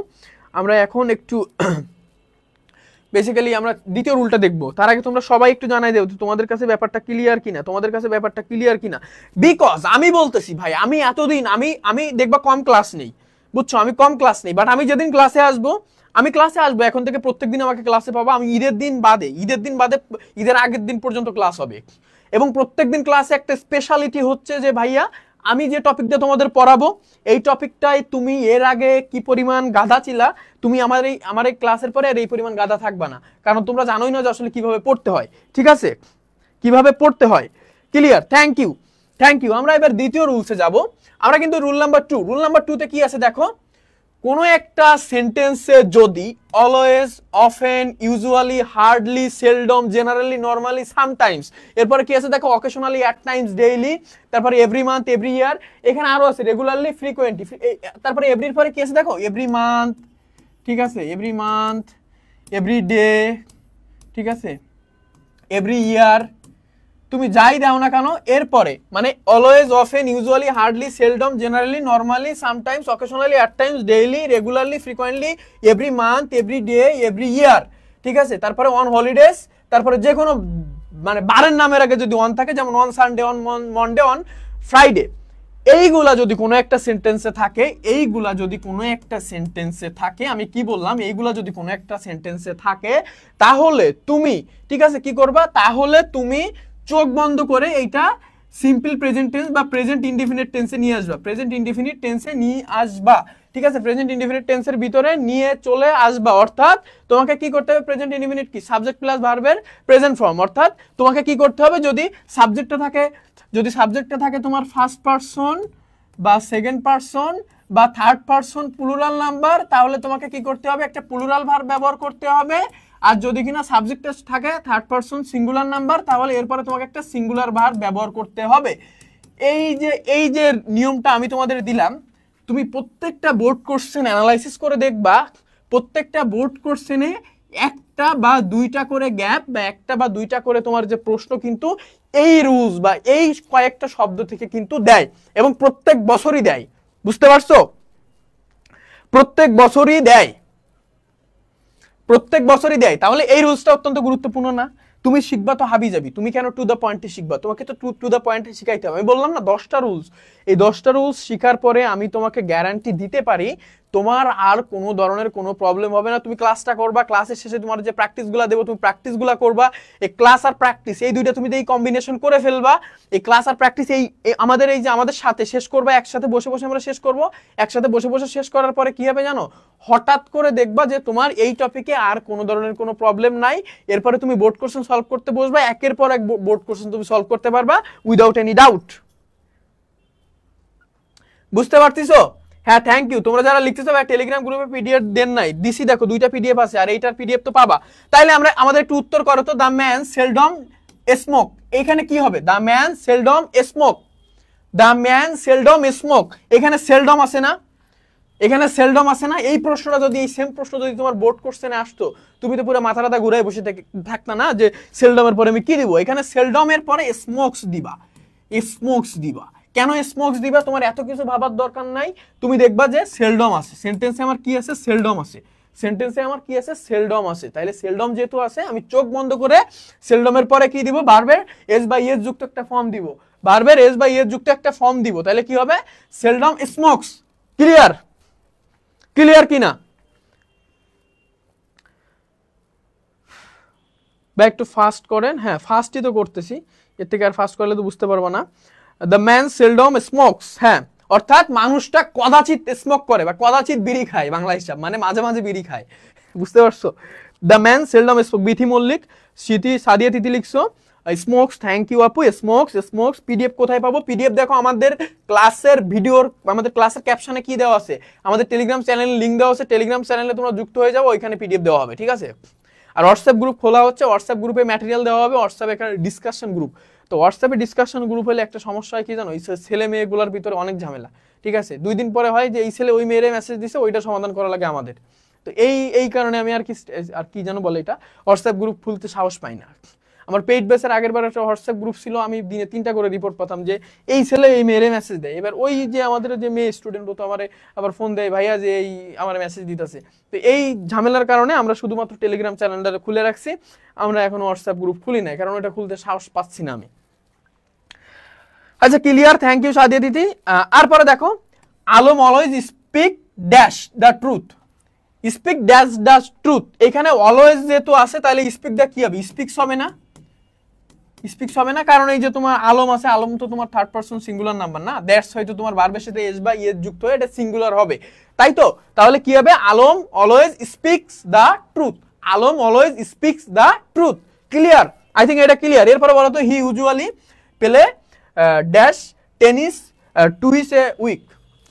আমরা এখন একটু বেসিক্যালি আমরা দ্বিতীয় রুলটা দেখবো, তার আগে তোমরা সবাই একটু জানাই দেও তোমাদের কাছে ব্যাপারটা ক্লিয়ার কিনা, তোমাদের কাছে ব্যাপারটা ক্লিয়ার কিনা। বিকজ আমি বলতেছি ভাই, আমি এতদিন আমি দেখবা কম ক্লাস নেই, বুঝছো, আমি কম ক্লাস নেই, বাট আমি যেদিন ক্লাসে আসবো, আমি ক্লাসে আসবো এখন থেকে, প্রত্যেকদিন আমাকে ক্লাসে পাবো। আমি ঈদের দিন বাদে ঈদের আগের দিন পর্যন্ত ক্লাস হবে, এবং প্রত্যেকদিন ক্লাসে একটা স্পেশালিটি হচ্ছে যে ভাইয়া আমি যে টপিকটা তোমাদের পড়াবো এই টপিকটাই তুমি এর আগে কি পরিমাণ গাধা ছিলা, তুমি আমার এই ক্লাসের পরে আর এই পরিমাণ গাধা থাকবা না, কারণ তোমরা জানোই না যে আসলে কিভাবে পড়তে হয়, ঠিক আছে, কিভাবে পড়তে হয়। Clear? Thank you, thank you. আমরা এবার দ্বিতীয় রুলসে যাব। আমরা কিন্তু রুল নাম্বার 2, রুল নাম্বার 2 তে কি আছে দেখো, কোনো একটা সেন্টেন্সে যদি always, often, usually, hardly, seldom, generally, normally, sometimes, এরপরে কি আছে দেখো, অকেশনালি, অ্যাট টাইমস, ডেইলি, তারপরে এভরি মান্থ, এভরি ইয়ার, এখানে আরো আছে রেগুলারলি, ফ্রিকোয়েন্টলি, তারপরে এভরির পরে কি আছে দেখো, এভরি মান্থ, ঠিক আছে, এভরি মান্থ, এভরি ডে, ঠিক আছে, এভরি ইয়ার, তুমি যাই দাও না কেন এরপরে, মানে always, often, usually, hardly, seldom, generally, normally, sometimes, occasionally, at Times, daily, regularly, frequently, every month, every day, every year, ঠিক আছে, তারপরে অন হলিডেজ, তারপরে যে কোনো মানে বারের নামের আগে যদি অন থাকে, যেমন on Sunday, on Monday, on Friday, এইগুলা যদি কোনো একটা সেন্টেন্সে থাকে, এইগুলা যদি কোনো একটা সেন্টেন্সে থাকে, আমি কি বললাম, এইগুলা যদি কোনো একটা সেন্টেন্সে থাকে, তাহলে তুমি, ঠিক আছে, কি করবা, তাহলে তুমি চোখ বন্ধ করে এইটা সিম্পল প্রেজেন্ট টেন্স বা প্রেজেন্ট ইনডিফিনিট টেন্সে নিয়ে আসবা, প্রেজেন্ট ইনডিফিনিট টেন্সে নিয়ে আসবা, ঠিক আছে, প্রেজেন্ট ইনডিফিনিট টেন্সের ভিতরে নিয়ে চলে আসবা। অর্থাৎ তোমাকে কি করতে হবে, প্রেজেন্ট ইনডিফিনিট কি, সাবজেক্ট প্লাস ভার্বের প্রেজেন্ট ফর্ম। অর্থাৎ তোমাকে কি করতে হবে, যদি সাবজেক্টটা থাকে তোমার ফার্স্ট পারসন বা সেকেন্ড পারসন বা থার্ড পারসন প্লুরাল নাম্বার, তাহলে তোমাকে কি করতে হবে, একটা প্লুরাল ভার্ব ব্যবহার করতে হবে। আর যদি কিনা সাবজেক্টে থাকে থার্ড পারসন সিঙ্গুলার নাম্বার, তাহলে এরপরে তোমাকে একটা সিঙ্গুলার ভার্ব ব্যবহার করতে হবে। এই যে নিয়মটা আমি তোমাদের দিলাম, তুমি প্রত্যেকটা বোর্ড কোশ্চেন অ্যানালাইসিস করে দেখবা, প্রত্যেকটা বোর্ড কোশ্চেনে একটা বা দুইটা করে গ্যাপ বা একটা বা দুইটা করে তোমার যে প্রশ্ন কিন্তু এই রুলস বা এই কয়েকটা শব্দ থেকে কিন্তু দেয়, এবং প্রত্যেক বছরই দেয়। বুঝতে পারছো? প্রত্যেক বছরই দেয়, প্রত্যেক বছরই দেয়। তাহলে এই রুলসটা অত্যন্ত গুরুত্বপূর্ণ না? তুমি শিখবা তো হাবি যাবি, তুমি কেন টু দ্য পয়েন্টে শিখবা? তোমাকে তো টু দ্য পয়েন্টে শিখাইতে হবে। আমি বললাম না 10টা রুলস, এই 10টা রুলস শিখার পরে আমি তোমাকে গ্যারান্টি দিতে পারি তোমার আর কোনো ধরনের কোনো প্রবলেম হবে না। তুমি ক্লাসটা করবা, ক্লাসের শেষে তোমার যে প্র্যাকটিসগুলো দেবো তুমি প্র্যাকটিসগুলো করবা। এই ক্লাস আর প্র্যাকটিস এই দুইটা তুমি এই কম্বিনেশন করে ফেলবা। এই ক্লাস আর প্র্যাকটিস এই আমাদের সাথে শেষ করবা, একসাথে বসে বসে আমরা শেষ করব। একসাথে বসে বসে শেষ করার পরে কি হবে জানো? হঠাৎ করে দেখবা যে তোমার এই টপিকে আর কোনো ধরনের কোনো প্রবলেম নাই। এরপরে তুমি বোর্ড কোশ্চেন সলভ করতে বসবা, একের পর এক বোর্ড কোশ্চেন তুমি সলভ করতে পারবা উইদাউট এনি ডাউট। বুঝতে পারতেছো? হ্যাঁ, থ্যাংক ইউ। তোমরা যারা লিখতেছো ভাই টেলিগ্রাম গ্রুপে পিডিএফ দেন নাই, দিছি দেখো 2টা পিডিএফ আছে, আর এইটার পিডিএফ তো পাবা। তাইলে আমাদের একটু উত্তর করো তো। দ্য ম্যান সেলডম স্মোক, এখানে কি হবে? The man seldom smoke, the man seldom smoke. এখানে সেলডম আছে না? এখানে সেলডম আছে না? এই প্রশ্নটা যদি, এই সেম প্রশ্ন যদি তোমার বোর্ড কোশ্চেনে আসতো, তুমি তো পুরো মাথা টাথা ঘুরাই বসে থাকতা না যে সেলডমের পরে আমি কি দিব। এখানে সেলডমের পরে স্মোকস দিবা, স্মোকস দিবা। কেন স্মোকস দিবা? তোমার এত কিছু ভাবার দরকার নাই। তুমি দেখবা যে সেলডম আছে, সেন্টেন্সে আমার কি আছে? সেলডম আছে। সেন্টেন্সে আমার কি আছে? সেলডম আছে। তাইলে সেলডম যেহেতু আছে, আমি চোখ বন্ধ করে সেলডমের পরে কি দিব? ভার্বের এস বাই এস যুক্ত একটা ফর্ম দিব, ভার্বের এস বাই এস যুক্ত একটা ফর্ম দিব। তাহলে কি হবে? Seldom smokes. ক্লিয়ার? ক্লিয়ার কিনা? বা একটু ফাস্ট করেন। হ্যাঁ, ফাস্টই তো করতেছি, এর থেকে আর ফাস্ট করলে তো বুঝতে পারবো না। দ্য ম্যান সেলডম স্মোকস, হ্যাঁ, অর্থাৎ মানুষটা কদাচিৎ স্মোক করে বা কদাচিৎ বিড়ি খায়, বাংলা হিসাব মানে মাঝে মাঝে বিড়ি খায়। বুঝতে পারছো? The man seldom smoke. Bithi Mallick, Smriti, Sadia Tithi লিখছো স্মোকস। থ্যাংক ইউ আপু। Smokes, smokes. পিডিএফ কোথায় পাবো? পিডিএফ দেখো আমাদের ক্লাসের ভিডিওর, আমাদের ক্লাসের ক্যাপশনে কি দেওয়া আছে? আমাদের টেলিগ্রাম চ্যানেলের লিঙ্ক দেওয়া আছে। টেলিগ্রাম চ্যানেলে তোমরা যুক্ত হয়ে যাও, ওইখানে পিডিএফ দেওয়া হবে, ঠিক আছে? আর হোয়াটসঅ্যাপ গ্রুপ খোলা হচ্ছে, হোয়াটসঅ্যাপ গ্রুপে ম্যাটেরিয়াল দেওয়া হবে। হোয়াটসঅ্যাপে এখানে ডিসকাশন গ্রুপ। তো হোয়াটসঅ্যাপে ডিসকাশন গ্রুপ হলে একটা সমস্যা হয় কি জানো? এই ছেলে মেয়েগুলোর ভিতরে অনেক ঝামেলা, ঠিক আছে? 2 দিন পরে হয় যে এই ছেলে ওই মেয়েরে মেসেজ দিছে, ওইটা সমাধান করা লাগে আমাদের। তো এই কারণে আমি আর কি জানো বলে এটা হোয়াটসঅ্যাপ গ্রুপ খুলতে সাহস পাই না। আমার পেইড বেসের আগের বার একটা হোয়াটসঅ্যাপ গ্রুপ ছিল, আমি দিনে 3টা করে রিপোর্ট পেতাম যে এই ছেলে এই মেয়েরে মেসেজ দেয়। এবার ওই যে আমাদের যে মেয়ে স্টুডেন্ট, ও তো আমার আবার ফোন দেয়, ভাইয়া যে এই আমার মেসেজ দিতেছে। তো এই ঝামেলার কারণে আমরা শুধুমাত্র টেলিগ্রাম চ্যানেলটা খুলে রাখছি, আমরা এখন হোয়াটসঅ্যাপ গ্রুপ খুলি নাই, কারণ এটা খুলতে সাহস পাচ্ছি না আমি। আচ্ছা, ক্লিয়ার? থ্যাংক ইউ সাদিয়া দিদি। আর পরে দেখো, Alam always speak dash the truth, speak dash the truth. এখানে অলওয়েজ যেহেতু আছে, তাহলে স্পিক দ্য কি হবে? স্পিক্স হবে না? স্পিক্স হবে না, কারণ এই যে তোমার আলম আছে, আলম তো তোমার থার্ড পারসন সিঙ্গুলার নাম্বার না, দ্যাটস হয়তো তোমার ভার্বের সাথে এস বা ইএস যুক্ত হয়ে এটা সিঙ্গুলার হবে, তাই তো? তাহলে কি হবে? Alam always speaks the truth, Alam always speaks the truth. Clear? I think এটা ক্লিয়ার। এরপরে বলো তো, he usually play dash tennis twice a week,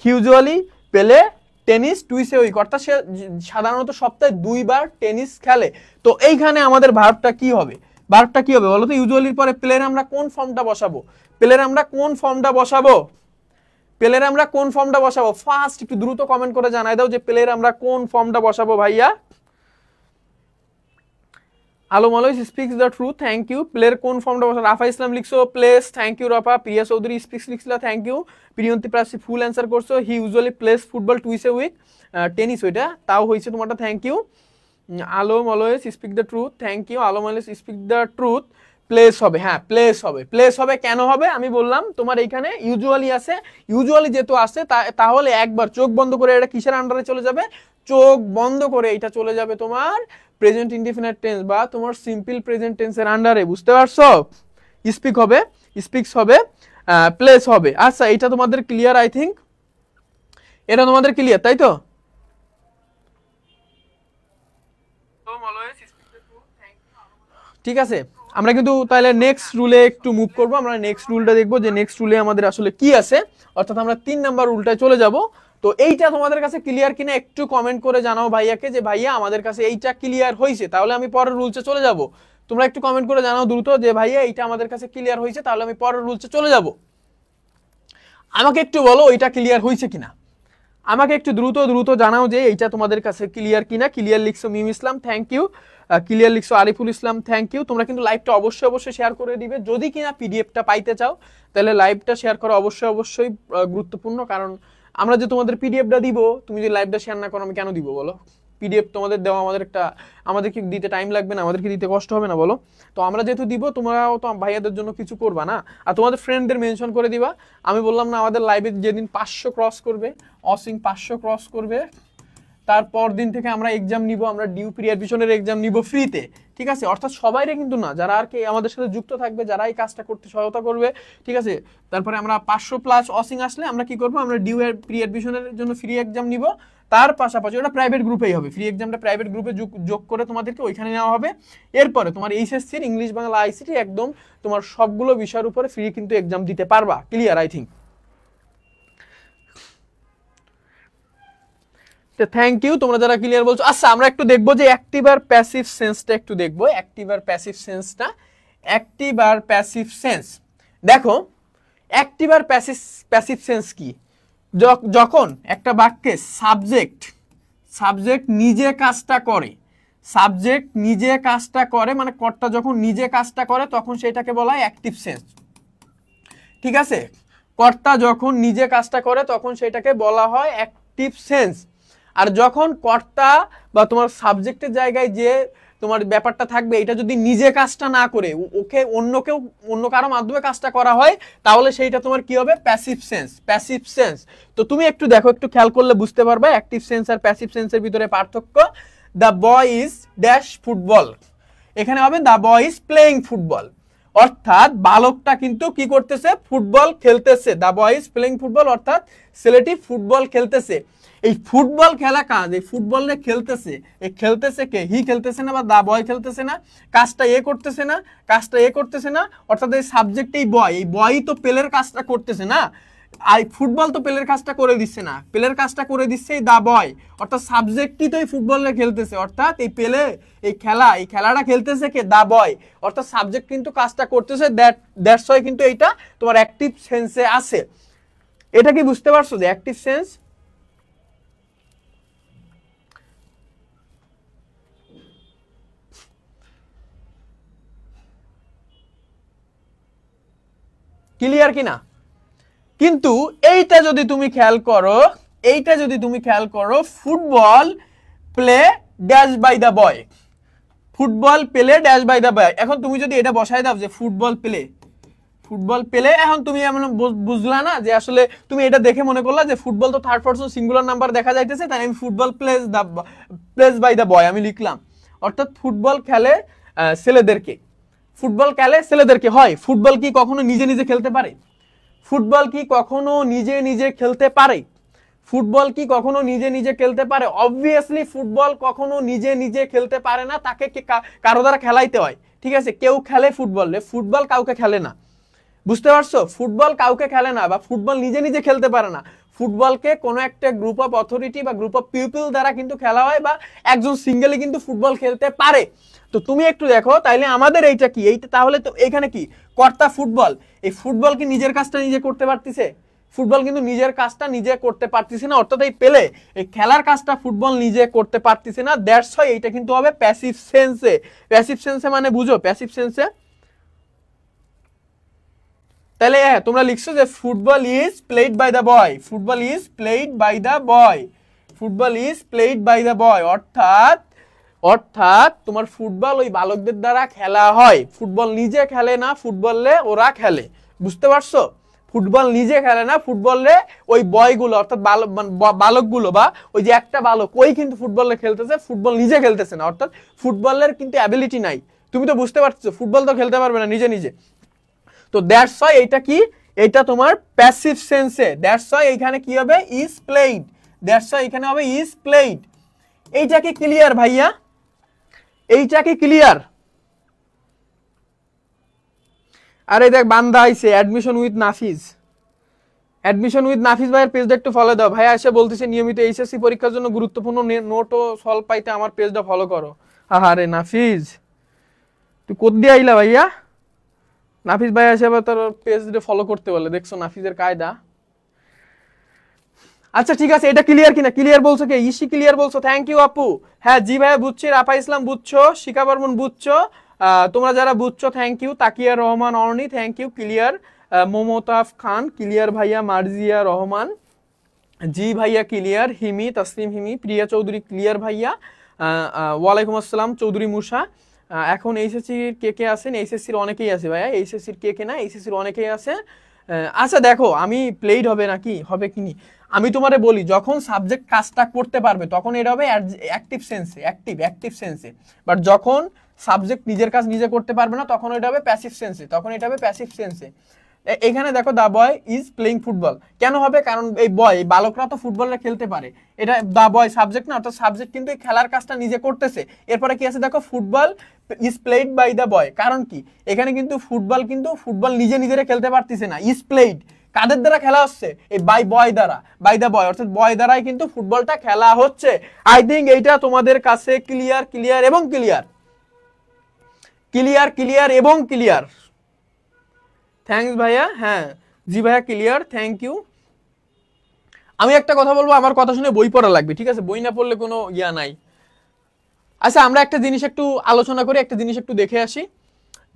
he usually play tennis twice a week, অর্থাৎ সে সাধারণত সপ্তাহে 2 বার টেনিস খেলে। তো এইখানে আমাদের ভার্বটা কি হবে? ভার্বটা কি হবে বলো তো? ইউজুয়ালির পরে প্লের আমরা কোন ফর্মটা বসাবো? প্লের আমরা কোন ফর্মটা বসাবো? প্লের আমরা কোন ফর্মটা বসাবো? ফার্স্ট একটু দ্রুত কমেন্ট করে জানাই দাও যে প্লের আমরা কোন ফর্মটা বসাবো ভাইয়া। Alam always speaks the truth, thank you. প্লের কোন ফর্মটা বসাবো? রাফা ইসলাম লিখছো plays, thank you Rafa. Priya Chowdhury speaks লিখছিল, thank you. Priyanti Prasi full answer করছো। He usually plays football twice a week, tennis ওইটা, তাও হয়েছে তোমারটা, thank you. Alam always speak the truth, thank you. Alam always speak the truth, plays হবে, হ্যাঁ প্লেস হবে। প্লেস হবে কেন হবে? আমি বললাম তোমার এইখানে ইউজুয়ালি আছে, ইউজুয়ালি যেহেতু আছে তাহলে একবার চোখ বন্ধ করে এটা কিসের আন্ডারে চলে যাবে? চোখ বন্ধ করে এটা চলে যাবে তোমার প্রেজেন্ট ইনডিফিনিট টেন্স বা তোমার সিম্পল প্রেজেন্ট টেন্সের আন্ডারে। বুঝতে পারছো? স্পিক হবে, স্পিক্স হবে, প্লেস হবে। আচ্ছা, এটা তোমাদের ক্লিয়ার? আই থিঙ্ক এটা তোমাদের ক্লিয়ার, তাই তো? ঠিক আছে, আমরা কিন্তু তাহলে নেক্সট রুলে একটু মুভ করব। আমরা নেক্সট রুলটা দেখবো যে নেক্সট রুলে আমাদের আসলে কি আছে, অর্থাৎ আমরা 3 নাম্বার রুলটায় চলে যাব। তো এইটা তোমাদের কাছে ক্লিয়ার কিনা একটু কমেন্ট করে জানাও ভাইয়াকে যে ভাইয়া আমাদের কাছে এইটা ক্লিয়ার হয়েছে, তাহলে আমি পরের রুলসে চলে যাব। তোমরা একটু কমেন্ট করে জানাও দ্রুত যে ভাইয়া এইটা আমাদের কাছে ক্লিয়ার হয়েছে, তাহলে আমি পরের রুলসে চলে যাব। আমাকে একটু বলো ওইটা ক্লিয়ার হয়েছে কিনা, আমাকে একটু দ্রুত দ্রুত জানাও যে এইটা তোমাদের কাছে ক্লিয়ার কিনা। ক্লিয়ার লিখছো মিম ইসলাম, থ্যাংক ইউ। ক্লিয়ার লিখছো আরিফুল ইসলাম, থ্যাংক ইউ। তোমরা কিন্তু লাইভটা অবশ্যই অবশ্যই শেয়ার করে দিবে, যদি কিনা পিডিএফটা পাইতে চাও তাহলে লাইভটা শেয়ার করা অবশ্যই অবশ্যই গুরুত্বপূর্ণ, কারণ আমরা যে তোমাদের পিডিএফটা দিব, তুমি যদি লাইভটা শেয়ার না করো আমি কেন দিব বলো? পিডিএফ তোমাদের দেওয়া আমাদেরকে দিতে টাইম লাগবে না, আমাদেরকে দিতে কষ্ট হবে না বলো? তো আমরা যেহেতু দিব, তোমরাও তো ভাইয়াদের জন্য কিছু করবা না, আর তোমাদের ফ্রেন্ডদের মেনশন করে দিবা। আমি বললাম না, আমাদের লাইভে যেদিন 500 ক্রস করবে, অসিং 500 ক্রস করবে, তারপর দিন থেকে আমরা এক্সাম নিব, আমরা ডিউ প্রি অ্যাডমিশনের এক্সাম নিব ফ্রিতে, ঠিক আছে? অর্থাৎ সবাইরে কিন্তু না, যারা আর কি আমাদের সাথে যুক্ত থাকবে, যারা এই কাজটা করতে সহায়তা করবে, ঠিক আছে? তারপরে আমরা 500+ অসিং আসলে আমরা কি করব, আমরা ডিউ প্রি অ্যাডমিশনের জন্য ফ্রি এক্সাম নিব। তার পাশাপাশি ওটা প্রাইভেট গ্রুপেই হবে, ফ্রি এক্সামটা প্রাইভেট গ্রুপে যোগ করে তোমাদেরকে ওইখানে নেওয়া হবে। এরপরে তোমার এইচএসসির ইংলিশ বাংলা আইসিটি একদম তোমার সবগুলো বিষয়ের উপরে ফ্রি কিন্তু এক্সাম দিতে পারবা। Clear? I think. Thank you তোমরা যারা ক্লিয়ার বলছো। আচ্ছা, আমরা একটু দেখবো যে অ্যাক্টিভ আর প্যাসিভ সেন্সটা একটু দেখবো। অ্যাক্টিভ আর প্যাসিভ সেন্সটা, অ্যাক্টিভ আর প্যাসিভ সেন্স। দেখো, অ্যাক্টিভ আর প্যাসিভ সেন্স কি? যখন একটা বাক্যে সাবজেক্ট নিজে কাজটা করে, সাবজেক্ট নিজে কাজটা করে, মানে কর্তা যখন নিজে কাজটা করে, তখন সেটাকে বলা হয় অ্যাক্টিভ সেন্স, ঠিক আছে? কর্তা যখন নিজে কাজটা করে তখন সেটাকে বলা হয় অ্যাক্টিভ সেন্স। আর যখন কর্তা বা তোমার সাবজেক্টের জায়গায় যে তোমার ব্যাপারটা থাকবে, এটা যদি নিজে কাজটা না করে ওকে অন্য কারো মাধ্যমে কাজটা করা হয়, তাহলে সেইটা তোমার কি হবে? Passive sense. Passive sense. তো তুমি একটু দেখো, একটু খেয়াল করলে বুঝতে পারবে অ্যাক্টিভ সেন্স আর প্যাসিভ সেন্সের ভিতরে পার্থক্য। The boy is dash football, এখানে হবে the boy is playing football, অর্থাৎ বালকটা কিন্তু কি করতেছে? ফুটবল খেলতেছে। The boy is playing football, অর্থাৎ ছেলেটি ফুটবল খেলতেছে। এই ফুটবল খেলা কাজ, এই ফুটবলে খেলতেছে, এই খেলতেছে কে? হি খেলতেছে না, বা দা বয় খেলতেছে না, কাজটা এ করতেছে না, কাজটা এ করতেছে না, অর্থাৎ এই সাবজেক্ট এই বয়ই তো প্লের কাজটা করতেছে না, আর ফুটবল তো প্লের কাজটা করে দিচ্ছে না, প্লের কাজটা করে দিচ্ছে এই দা বয়, অর্থাৎ সাবজেক্টই তো এই ফুটবলে খেলতেছে, অর্থাৎ এই প্লে, এই খেলাটা খেলতেছে কে? দা বয়, অর্থাৎ সাবজেক্ট কিন্তু কাজটা করতেছে। দ্যাটস ওয়াই কিন্তু এইটা তোমার অ্যাক্টিভ সেন্সে আছে। এটা কি বুঝতে পারছো যে অ্যাক্টিভ সেন্স? ক্লিয়ার কিনা? কিন্তু এইটা যদি তুমি খেয়াল করো, football play dash by the boy, football play dash by the boy. এখন তুমি যদি এটা বসায় দাও যে ফুটবল প্লে, এখন তুমি এমন বুঝলা না যে আসলে তুমি এটা দেখে মনে করলা যে ফুটবল তো থার্ড পারসন সিঙ্গুলার নাম্বার দেখা যাইতেছে, তাই আমি football plays by the boy আমি লিখলাম। অর্থাৎ ফুটবল খেলে ছেলেদেরকে, হয়। ফুটবল কি কখনো নিজে নিজে খেলতে পারে? ফুটবল কি কখনো নিজে নিজে খেলতে পারে? ফুটবল কি কখনো নিজে নিজে খেলতে পারে? অবভিয়াসলি ফুটবল কখনো নিজে নিজে খেলতে পারে না, তাকে কারো দ্বারা খেলাইতে হয়, ঠিক আছে? কেউ খেলে ফুটবল কাউকে খেলে না, বুঝতে পারছো? ফুটবল কাউকে খেলে না, বা ফুটবল নিজে নিজে খেলতে পারে না। ফুটবলকে কোনো একটা গ্রুপ অফ অথরিটি বা গ্রুপ অফ পিপল দ্বারা কিন্তু খেলা হয়, বা একজন সিঙ্গেলি কিন্তু ফুটবল খেলতে পারে। তো তুমি একটু দেখো, তাইলে আমাদের এইটা কি? এইটা তাহলে তো এখানে কি কর্তা ফুটবল, এই ফুটবল কি নিজের কাজটা নিজে করতে পারতেছে? ফুটবল কিন্তু নিজের কাজটা নিজে করতে পারতেছে না, অর্থাৎ এই পেলে এই খেলার কাজটা ফুটবল নিজে করতে পারতেছে না। দ্যাটস হোয়াই এইটা কিন্তু হবে প্যাসিভ সেন্সে। প্যাসিভ সেন্সে মানে বুঝো, প্যাসিভ সেন্সে তাহলে তোমরা লিখছো যে football is played by the boy, football is played by the boy, football is played by the boy, অর্থাৎ তোমার ফুটবল ওই বালকদের দ্বারা খেলা হয়। ফুটবল নিজে খেলে না, ফুটবলে ওরা খেলে, বুঝতে পারছো? ফুটবল নিজে খেলে না, ফুটবলে ওই বয়গুলো অর্থাৎ বালকগুলো, বা ওই যে একটা বালক ওই কিন্তু ফুটবলে খেলতেছে, ফুটবল নিজে খেলতেছে না, অর্থাৎ ফুটবলের কিন্তু অ্যাবিলিটি নাই। তুমি তো বুঝতে পারছো ফুটবল তো খেলতে পারবে না নিজে নিজে। তো দ্যাটস ওয়াই এইটা কি? এইটা তোমার প্যাসিভ সেন্সে। দ্যাটস ওয়াই এখানে কি হবে? Is played. দ্যাটস ওয়াই এখানে হবে ইজ প্লেইড। এইটা কি ক্লিয়ার ভাইয়া? এইটা কি ক্লিয়ার? আরে দেখ বান্দা আইছে, অ্যাডমিশন উইথ নাফিজ, ভাইয়ের পেজটা একটু ফলো দাও। ভাইয়া এসে বলতেছে নিয়মিত এইচএসসি পরীক্ষার জন্য গুরুত্বপূর্ণ নোট ও সলভ পাইতে আমার পেজটা ফলো করো। আরে নাফিজ তুই কোদ দিয়ে আইলা ভাইয়া? নাফিজ ভাই এসে আবার তোর পেজটা ফলো করতে বলে, দেখছো নাফিজের কায়দা। আচ্ছা ঠিক আছে, এটা ক্লিয়ার কিনা? ক্লিয়ার বলছো কে? ইসি ক্লিয়ার বলছো, থ্যাংক ইউ আপু। হ্যাঁ জি ভাইয়া বুঝছি, রাফা ইসলাম বুঝছো, শিখা বর্মন বুঝছো, তোমরা যারা বুঝছো thank you. Takia Rahman Orni thank you, clear. Momtaf Khan clear ভাইয়া, মার্জিয়া রহমান জি ভাইয়া ক্লিয়ার, হিমি তাসলিম হিমি, প্রিয়া চৌধুরী ক্লিয়ার ভাইয়া, ওয়ালাইকুম আসসালাম চৌধুরী মুসা। এখন এইচএসসির কে কে আছেন? এইচএসসির অনেকেই আছে ভাইয়া, এইচএসসির কে কে না, এইচএসসির অনেকেই আছে। আচ্ছা দেখো, আমি প্লেড হবে নাকি হবে কি নি, আমি তোমারে বলি, যখন সাবজেক্ট কাজটা করতে পারবে তখন এটা হবে অ্যাক্টিভ সেন্সে, অ্যাক্টিভ সেন্সে। বাট যখন সাবজেক্ট নিজের কাজ নিজে করতে পারবে না তখন এটা হবে প্যাসিভ সেন্সে, তখন এটা হবে প্যাসিভ সেন্সে। এখানে দেখো দা বয় ইজ প্লেইং ফুটবল কেন হবে? কারণ এই বয়, বালকরা তো ফুটবলটা খেলতে পারে, এটা দা বয় সাবজেক্ট না, অর্থাৎ সাবজেক্ট কিন্তু এই খেলার কাজটা নিজে করতেছে। এরপরে কি আছে দেখো, football is played by the boy, কারণ কি এখানে কিন্তু ফুটবল নিজে নিজেরা খেলতে পারতেছে না, ইজ প্লেইড কাদের দ্বারা খেলা হচ্ছে? এই বাই বয় দ্বারা, বাই দা বয়, অর্থাৎ বয় দ্বারাই কিন্তু ফুটবলটা খেলা হচ্ছে। আই থিঙ্ক এইটা তোমাদের কাছে ক্লিয়ার, ক্লিয়ার এবং ক্লিয়ার, ক্লিয়ার ক্লিয়ার এবং ক্লিয়ার। থ্যাঙ্কস ভাইয়া, হ্যাঁ জি ভাইয়া ক্লিয়ার, থ্যাংক ইউ। আমি একটা কথা বলবো, আমার কথা শুনে বই পড়া লাগবে, ঠিক আছে? বই না পড়লে কোনো ইয়া নাই। আচ্ছা আমরা একটা জিনিস একটু আলোচনা করি, একটা জিনিস একটু দেখে আসি।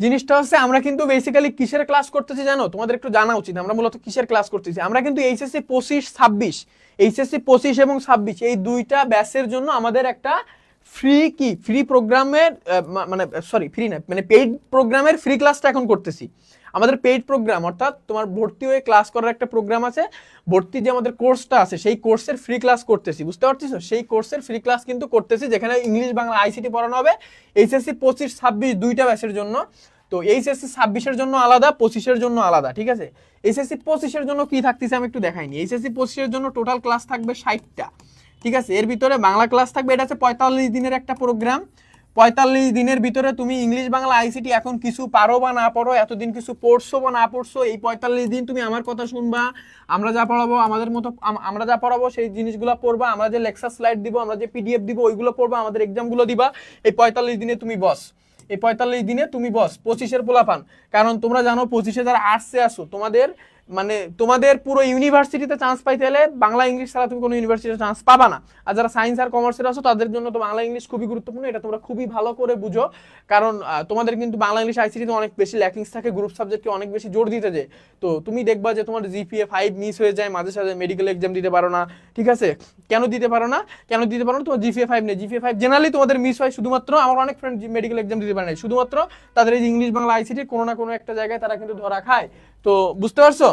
জিনিসটা হচ্ছে আমরা কিন্তু বেসিক্যালি কিসের ক্লাস করতেছি জানো? তোমাদের একটু জানা উচিত আমরা মূলত কিসের ক্লাস করতেছি। আমরা কিন্তু এইচএসসি 25-26, এইচএসসি 25 এবং 26 এই দুইটা ব্যাচের জন্য আমাদের একটা ফ্রি প্রোগ্রামের, মানে সরি ফ্রি না, মানে পেইড প্রোগ্রামের ফ্রি ক্লাসটা এখন করতেছি। আমাদের পেইড প্রোগ্রাম, অর্থাৎ তোমার ভর্তি হয়ে ক্লাস করার একটা প্রোগ্রাম আছে, ভর্তি যে আমাদের কোর্সটা আছে সেই কোর্সের ফ্রি ক্লাস করতেছি, বুঝতে পারছিস? সেই কোর্সের ফ্রি ক্লাস কিন্তু করতেছি, যেখানে ইংলিশ বাংলা আইসিটি পড়ানো হবে এইচএসসি 25-26 দুইটা ব্যাচের জন্য। তো এইচএসসি 26-এর জন্য আলাদা, 25-এর জন্য আলাদা, ঠিক আছে? এইচএসসি 25-এর জন্য কি থাকতেছে আমি একটু দেখাইনি। এইচএসসি 25-এর জন্য টোটাল ক্লাস থাকবে 60টা, ঠিক আছে? এর ভিতরে বাংলা ক্লাস থাকবে, এটা হচ্ছে 45 দিনের একটা প্রোগ্রাম। 45 দিনের ভিতরে তুমি ইংলিশ বাংলা আইসিটি এখন কিছু পারো বা না পারো, এতদিন কিছু পড়ছো বা না পড়ছো, এই 45 দিন তুমি আমার কথা শুনবা, আমরা যা পড়াবো আমাদের মতো, আমরা যা পড়াবো সেই জিনিসগুলো পড়বা, আমরা যে লেকচার স্লাইড দিব, আমরা যে পিডিএফ দিব ওইগুলো পড়বা, আমাদের এক্সামগুলো দিবা। এই 45 দিনে তুমি বস, এই 45 দিনে তুমি বস 25-এর পোলাপান। কারণ তোমরা জানো 25-এ যারা আর্টসে আসো, তোমাদের মানে তোমাদের পুরো ইউনিভার্সিটিতে চান্স পাইতে হলে বাংলা ইংলিশ ছাড়া তুমি কোনো ইউনিভার্সিটিতে চান্স পাবা না। আর যারা সায়েন্স আর কমার্সের আছো তাদের জন্য তো বাংলা ইংলিশ খুবই গুরুত্বপূর্ণ, এটা তোমরা খুবই ভালো করে বুঝো। কারণ তোমাদের কিন্তু বাংলা ইংলিশ আইসিটিতে অনেক বেশি ল্যাকিংস থাকে, গ্রুপ সাবজেক্টকে অনেক বেশি জোর দিতে যায়। তো তুমি দেখবা যে তোমার জিপিএ 5 মিস হয়ে যায়, মাঝে সাঝে মেডিকেল এক্সাম দিতে পারো না, ঠিক আছে? কেন দিতে পারো না? কেন দিতে পারো না? তোমার জিপিএ 5 নেই, জিপিএ 5 জেনারেলি তোমাদের মিস হয় শুধুমাত্র, আমার অনেক ফ্রেন্ড মেডিকেল এক্সাম দিতে পারে না, শুধুমাত্র তাদের এই ইংলিশ বাংলা আইসিটির কোনো না কোনো একটা জায়গায় তারা কিন্তু ধরা খায়। তো বুঝতে পারছো?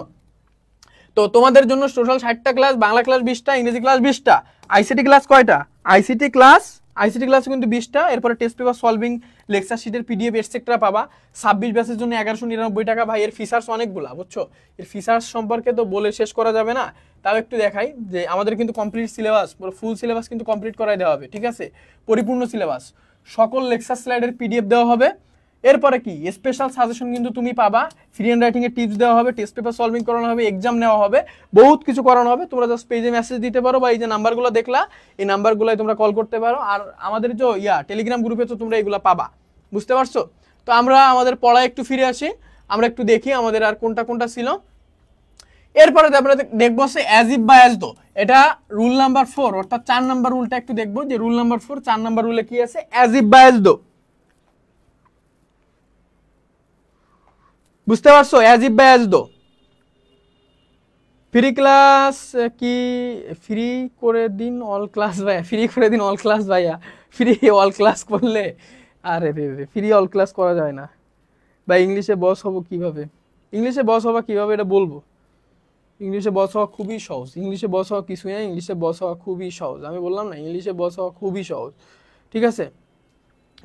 তো তোমাদের জন্য টোটাল 60টা ক্লাস, বাংলা ক্লাস 20টা, ইংরেজি ক্লাস 20টা, আইসিটি ক্লাস কয়টা? আইসিটি ক্লাস কিন্তু 20টা। এরপরে টেস্ট পেপার সলভিং, লেকচার শিটের পিডিএফ এটসেট্রা পাবা। 26 ব্যাচের জন্য 1199 টাকা। ভাই এর ফিচার্স অনেকগুলা, বুঝছো? এর ফিচার্স সম্পর্কে তো বলে শেষ করা যাবে না, তাও একটু দেখাই যে আমাদের কিন্তু কমপ্লিট সিলেবাস, পুরো ফুল সিলেবাস কিন্তু কমপ্লিট করাই দেওয়া হবে, ঠিক আছে? পরিপূর্ণ সিলেবাস, সকল লেকচার স্লাইডের পিডিএফ দেওয়া হবে। এরপরে কি স্পেশাল সাজেশন কিন্তু তুমি পাবা, ফ্রি হ্যান্ড রাইটিং এর টিপস দেওয়া হবে, টেস্ট পেপার সলভিং করানো হবে, এক্সাম নেওয়া হবে, বহুত কিছু করানো হবে। তোমরা জাস্ট পেজে মেসেজ দিতে পারো, বা এই যে নাম্বারগুলো দেখলা এই নাম্বারগুলোয় তোমরা কল করতে পারো। আর আমাদের যে টেলিগ্রাম গ্রুপে তো তোমরা এগুলো পাবা, বুঝতে পারছো? তো আমরা আমাদের পড়ায় একটু ফিরে আসি, আমরা একটু দেখি আমাদের আর কোনটা কোনটা ছিল। এরপরে আমরা দেখবো হচ্ছে অ্যাজ ইফ বা অ্যাজ দো, এটা রুল নাম্বার 4, অর্থাৎ 4 নাম্বার রুলটা একটু দেখবো, যে রুল নাম্বার 4 4 নাম্বার রুলে কি আছে? অ্যাজ ইফ বা অ্যাজ দো, বুঝতে পারছো? অ্যাজ ইফ বা অ্যাজ দো। ফ্রি ক্লাস কি ফ্রি করে দিন অল ক্লাস ভাইয়া, ফ্রি করে দিন অল ক্লাস ভাইয়া, ফ্রি অল ক্লাস করলে আরে রে রে, ফ্রি অল ক্লাস করা যায় না বা ইংলিশে বস হবো কিভাবে? ইংলিশে বস হওয়া কিভাবে এটা বলবো। ইংলিশে বস হওয়া খুবই সহজ, ইংলিশে বস হওয়া কিছুই না, ইংলিশে বস হওয়া খুবই সহজ। আমি বললাম না, ইংলিশে বস হওয়া খুবই সহজ, ঠিক আছে?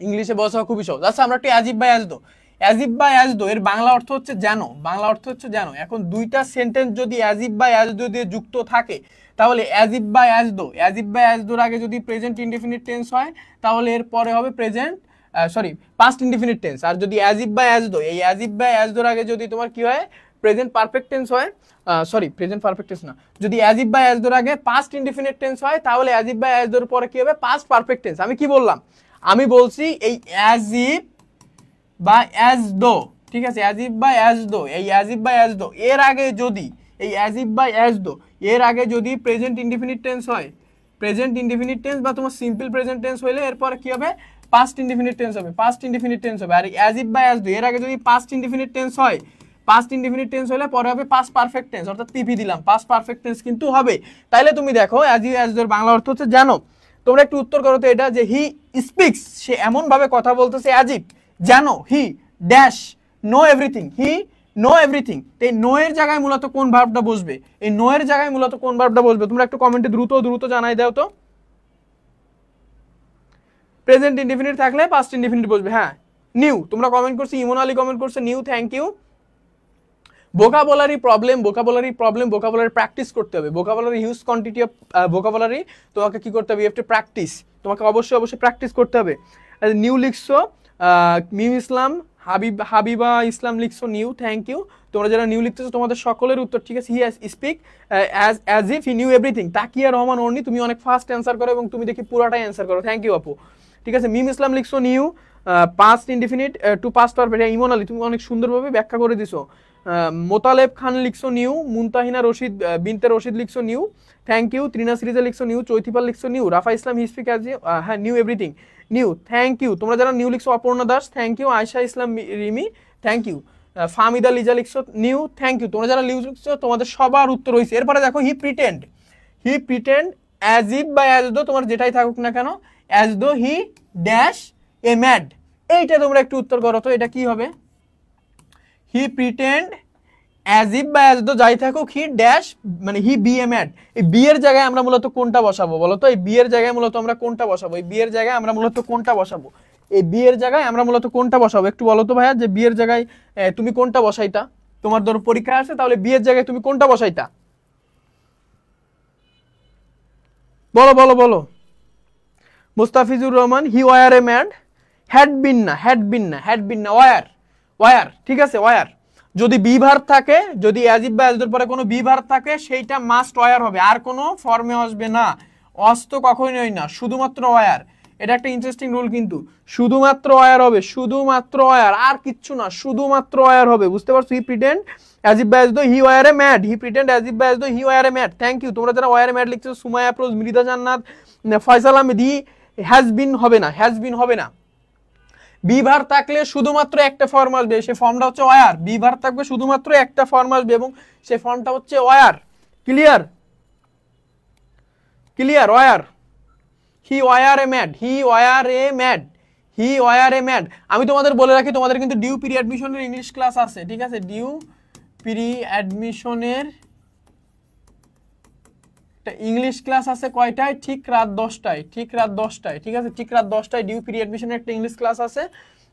ইংলিশে বস হওয়া খুবই সহজ। আচ্ছা আমরা একটু অ্যাজ ইফ বা অ্যাজ দো, অ্যাজ ইফ বা অ্যাজ দো এর বাংলা অর্থ হচ্ছে জানো, বাংলা অর্থ হচ্ছে জানো। এখন দুইটা সেন্টেন্স যদি অ্যাজ ইফ বা অ্যাজ দো দিয়ে যুক্ত থাকে তাহলে অ্যাজ ইফ বা অ্যাজ দো, অ্যাজ ইফ বা অ্যাজ দোর আগে যদি প্রেজেন্ট ইনডেফিনিট টেন্স হয় তাহলে এর পরে হবে প্রেজেন্ট পাস্ট ইনডেফিনিট টেন্স। আর যদি অ্যাজ ইফ বা অ্যাজ দো, এই অ্যাজ ইফ বা অ্যাজ দোর আগে যদি তোমার কি হয়? প্রেজেন্ট পারফেক্ট টেন্স হয়, প্রেজেন্ট পারফেক্ট টেন্স না, যদি অ্যাজ ইফ বা অ্যাজ দোর আগে পাস্ট ইনডেফিনিট টেন্স হয় তাহলে অ্যাজ ইফ বা অ্যাজ দোর পরে কি হবে? Past perfect tense. আমি কি বললাম? আমি বলছি এই অ্যাজ ইফ বা অ্যাজ দো, ঠিক আছে? অ্যাজ ইফ বা অ্যাজ দো, এই অ্যাজ ইফ বা অ্যাজ দো এর আগে যদি, এই অ্যাজ ইফ বা অ্যাজ দো এর আগে যদি প্রেজেন্ট ইনডেফিনিট টেন্স হয়, প্রেজেন্ট ইনডেফিনিট টেন্স বা তোমার সিম্পল প্রেজেন্ট টেন্স হইলে এরপর কি হবে? পাস্ট ইনডেফিনিট টেন্স হবে, পাস্ট ইনডেফিনিট টেন্স হবে। আর অ্যাজ ইফ বা অ্যাজ দো এর আগে যদি পাস্ট ইনডেফিনিট টেন্স হয় পাস্ট ইনডিফিনিট টেন্স হলে পরে হবে পাস্ট পারফেক্ট টেন্স, অর্থাৎ পিপি দিলাম, পাস্ট পারফেক্ট টেন্স কিন্তু হবে। তাইলে তুমি দেখো অ্যাজ ইউ অ্যাজ এর বাংলা অর্থ হচ্ছে জানো। তোমরা একটু উত্তর করো তো এটা, যে হি স্পিক্স, সে এমন ভাবে কথা বলতেছে অ্যাজ ইফ, জানো he dash know everything, he know everything. এই নো এর জায়গায় মূলত কোন ভার্বটা বসবে, এই নো এর জায়গায় মূলত কোন ভার্বটা বসবে, তোমরা একটু কমেন্টে দ্রুত দ্রুত জানাই দাও তো। প্রেজেন্ট ইনডিফিনিট থাকলে পাস্ট ইনডিফিনিট বসবে। হ্যাঁ নিউ, তোমরা কমেন্ট করছো, ইমন আলী কমেন্ট করছে new, thank you. Vocabulary problem, vocabulary practice করতে হবে। Vocabulary huge quantity of vocabulary তোমাকে কি করতে হবে, ইউ হ্যাভ টু প্র্যাকটিস, তোমাকে অবশ্যই প্র্যাকটিস করতে হবে। নিউ লিখছো মিউ ইসলাম, হাবিবা ইসলাম লিখছো নিউ, থ্যাংক ইউ। তোমরা যারা নিউ লিখতেছো তোমাদের সকলের উত্তর ঠিক আছে। He speak as if he knew everything. Takia Rahman অর্নি, তুমি অনেক ফাস্ট অ্যান্সার করো এবং তুমি দেখি পুরাটাই অ্যান্সার করো, থ্যাংক ইউ আপু। ঠিক আছে, মিম ইসলাম লিখছো knew, past indefinite to past perfect. Emon Ali তুমি অনেক সুন্দরভাবে ব্যাখ্যা করে দিছো। মোতালেব খান লিখছো নিউ, মুনতাহিনা রশিদ বিনতে রশিদ লিখছো নিউ, থ্যাংক ইউ। ত্রিনা সিরিজে লিখছো নিউ, চৈতিপাল লিখছো knew, Rafa Islam he speak as হ্যাঁ knew everything knew, thank you. তোমরা যারা নিউ লিখছো Aparna Das, thank you. Ayesha Islam Rimi, thank you. Fahmida Liza লিখছো নিউ, থ্যাংক ইউ। তোমরা যারা নিউ লিখছো তোমাদের সবার উত্তর হয়েছে। এরপরে দেখো হি প্রিটেন্ড অ্যাজ ইফ বা অ্যাজ দো, তোমার যেটাই থাকুক না কেন, as though he dash a mad. এইটা তোমরা একটু উত্তর করো তো, এটা কি হবে? হি প্রিটেন্ড অ্যাজ ইফ বা অ্যাজ দো যাই থাকুক, হি ড্যাশ মানে হি বি এ ম্যাড। এই বি এর জায়গায় আমরা মূলত কোনটা বসাবো বলো তো? এই বি এর জায়গায় মূলত আমরা কোনটা বসাবো? এই বি এর জায়গায় আমরা মূলত কোনটা বসাবো? এই বি এর জায়গায় আমরা মূলত কোনটা বসাবো একটু বলো তো ভাইয়া, যে বি এর জায়গায় তুমি কোনটা বসাইতা? তোমার ধরো পরীক্ষা আছে, তাহলে বি এর জায়গায় তুমি কোনটা বসাইতা? বলো বলো বলো। মুস্তাফিজুর রহমান, হি were a mad, had been না, ওয়ার, ঠিক আছে ওয়ার। যদি বি ভার্ব থাকে, যদি অ্যাজ ইফ বা অ্যাজ দোর পরে কোনো বি ভার্ব থাকে, সেইটা মাস্ট ওয়ার হবে, আর কোনো ফর্মে আসবে না। অস তো কখনোই না, শুধুমাত্র ওয়ার। এটা একটা ইন্টারেস্টিং রুল কিন্তু, শুধুমাত্র ওয়ার হবে, শুধুমাত্র ওয়ার, আর কিচ্ছু না, শুধুমাত্র ওয়ার হবে, বুঝতে পারছো? হি প্রিটেন্ড অ্যাজ ইফ বা as though he were a mad, he pretend as if বা as though he were a mad, thank you. তোমরা যারা ওয়ার এ ম্যাড লিখছো, সুমাইয়া আফরোজ, মৃদা জান্নাত, Faisal Ahmed, he has been হবে না, হ্যাজ বিন হবে না। বি ভার্ব থাকলে শুধুমাত্র একটা ফর্ম আসবে, সে ফর্মটা হচ্ছে ওয়ার। বি ভার্ব থাকবে শুধুমাত্র একটা ফর্ম আসবে এবং সে ফর্মটা হচ্ছে were. Clear clear, were. He were a mad, he were a mad, he were a mad. আমি তোমাদের বলে রাখি, তোমাদের কিন্তু ডিউ প্রি অ্যাডমিশনের ইংলিশ ক্লাস আছে, ঠিক আছে? ডিউ প্রি অ্যাডমিশনের ইংলিশ ক্লাস আছে কয়টায়? ঠিক রাত 10টায়, ঠিক রাত 10টায়, ঠিক আছে? ঠিক রাত 10টায় ডিউ প্রি অ্যাডমিশনের একটা ইংলিশ ক্লাস আছে।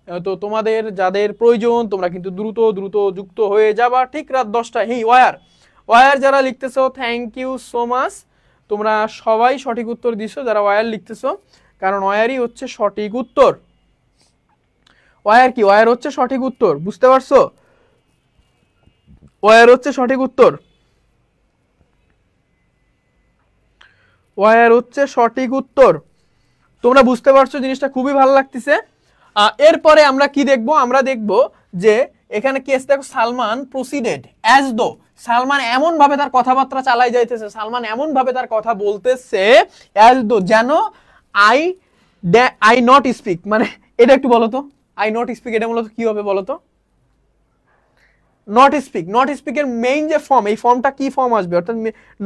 তো তোমাদের যাদের প্রয়োজন তোমরা কিন্তু দ্রুত দ্রুত যুক্ত হয়ে যাবা ঠিক রাত 10টায়। হি ওয়ার যারা লিখতেছো, থ্যাংক ইউ সো মাচ। তোমরা সবাই সঠিক উত্তর দিছো যারা ওয়ার লিখতেছো, কারণ ওয়ারই হচ্ছে সঠিক উত্তর। ওয়ার কি? ওয়ার হচ্ছে সঠিক উত্তর, বুঝতে পারছো? ওয়ার হচ্ছে সঠিক উত্তর, ওয়ার হচ্ছে সঠিক উত্তর। তোমরা বুঝতে পারছো জিনিসটা, খুবই ভালো লাগতেছে। এরপরে আমরা কি দেখব? আমরা দেখব যে এখানে কেস দেখো, Salman proceeded as though, Salman এমন ভাবে তার কথাবার্তা চালাই যাইতেছে, সালমান এমন ভাবে তার কথা বলতেছে অ্যাজ দো, যেন আই নট স্পিক। মানে এটা একটু বলো তো, আই নট স্পিক এটা মূলত কি হবে বলো তো? নট স্পিকের মেইন যে ফর্ম, এই ফর্মটা কি ফর্ম আসবে? অর্থাৎ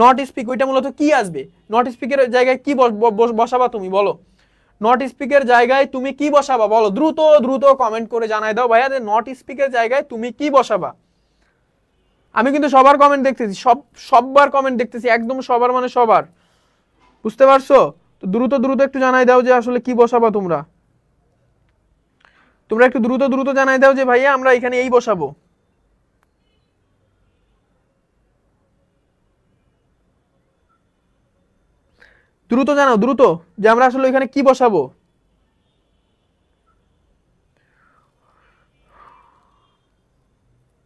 নট স্পিক, ওইটা মূলত কি আসবে? নট স্পিকের জায়গায় কি বসাবা তুমি বলো? নট স্পিকের জায়গায় তুমি কি বসাবা বলো? দ্রুত দ্রুত কমেন্ট করে জানাই দাও ভাইয়া, যে নট স্পিকের জায়গায় তুমি কি বসাবা। আমি কিন্তু সবার কমেন্ট দেখতেছি, সববার কমেন্ট দেখতেছি, একদম সবার, মানে সবার, বুঝতে পারছো? তো দ্রুত দ্রুত একটু জানাই দাও যে আসলে কি বসাবা তোমরা। তোমরা একটু দ্রুত দ্রুত জানাই দাও যে ভাইয়া আমরা এখানে এই বসাবো। দ্রুত জানাও, দ্রুত, যে আমরা আসলে এখানে কি বসাবো।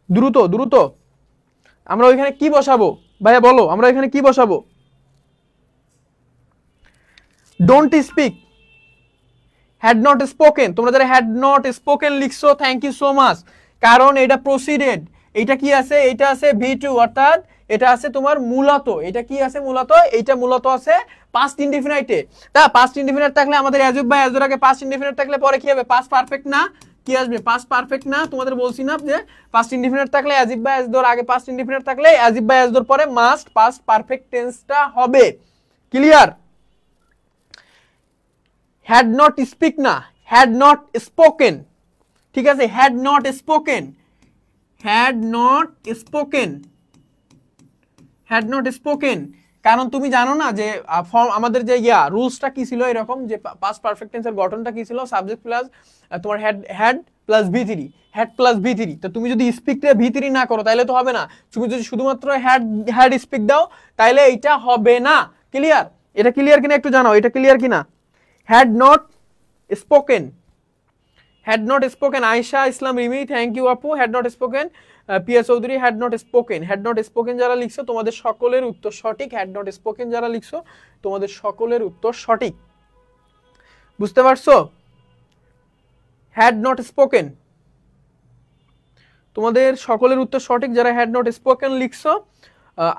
দ্রুত দ্রুত, আমরা ওইখানে কি বসাবো ভাইয়া বলো, আমরা এখানে কি বসাবো? Don't speak, had not spoken. তোমরা যারা হ্যাড নট স্পোকেন লিখছো, থ্যাংক ইউ সো মাচ, কারণ এটা প্রসিডেড। এটা কি আছে? এটা আছে V2, অর্থাৎ এটা আছে তোমার মূলত, এটা কি আছে মূলত? এটা মূলত আছে পাস্ট ইনডিফিনাইটে। তা পাস্ট ইনডিফিনাইট থাকলে আমাদের অ্যাজ ইফ বা অ্যাজ এর আগে পাস্ট ইনডিফিনাইট থাকলে পরে কি হবে? পাস্ট পারফেক্ট না, কি আসবে পাস্ট পারফেক্ট না তোমাদের বলছি না যে পাস্ট ইনডিফিনিট থাকলে অ্যাজ ইফ বা অ্যাজ ধর আগে পাস্ট ইনডিফিনিট থাকলে অ্যাজ ইফ বা অ্যাজ ধর পরে মাস্ট পাস্ট পারফেক্ট টেন্সটা হবে ক্লিয়ার হ্যাড নট স্পিক না হ্যাড নট স্পোকেন ঠিক আছে had not spoken had not spoken had not spoken কারণ তুমি জানো না যে আমাদের যে রুলসটা কি ছিল এরকম যে পাস্ট পারফেক্ট টেন্সের গঠনটা কি ছিল সাবজেক্ট প্লাস তোমার হ্যাড প্লাস ভি3 হ্যাড প্লাস ভি3 তো তুমি যদি স্পিকটা ভি3 না করো তাহলে তো হবে না তুমি যদি শুধুমাত্র হ্যাড স্পিক দাও তাহলে এটা হবে না ক্লিয়ার এটা ক্লিয়ার কিনা একটু জানাও এটা ক্লিয়ার কিনা had not spoken had not spoken Ayesha Islam Rimi thank you আপু had not spoken Piya Chowdhury had not spoken যারা লিখছো তোমাদের সকলের উত্তর সঠিক had not spoken যারা লিখছো তোমাদের সকলের উত্তর সঠিক বুঝতে পারছো had not spoken তোমাদের সকলের উত্তর সঠিক যারা had not spoken লিখছো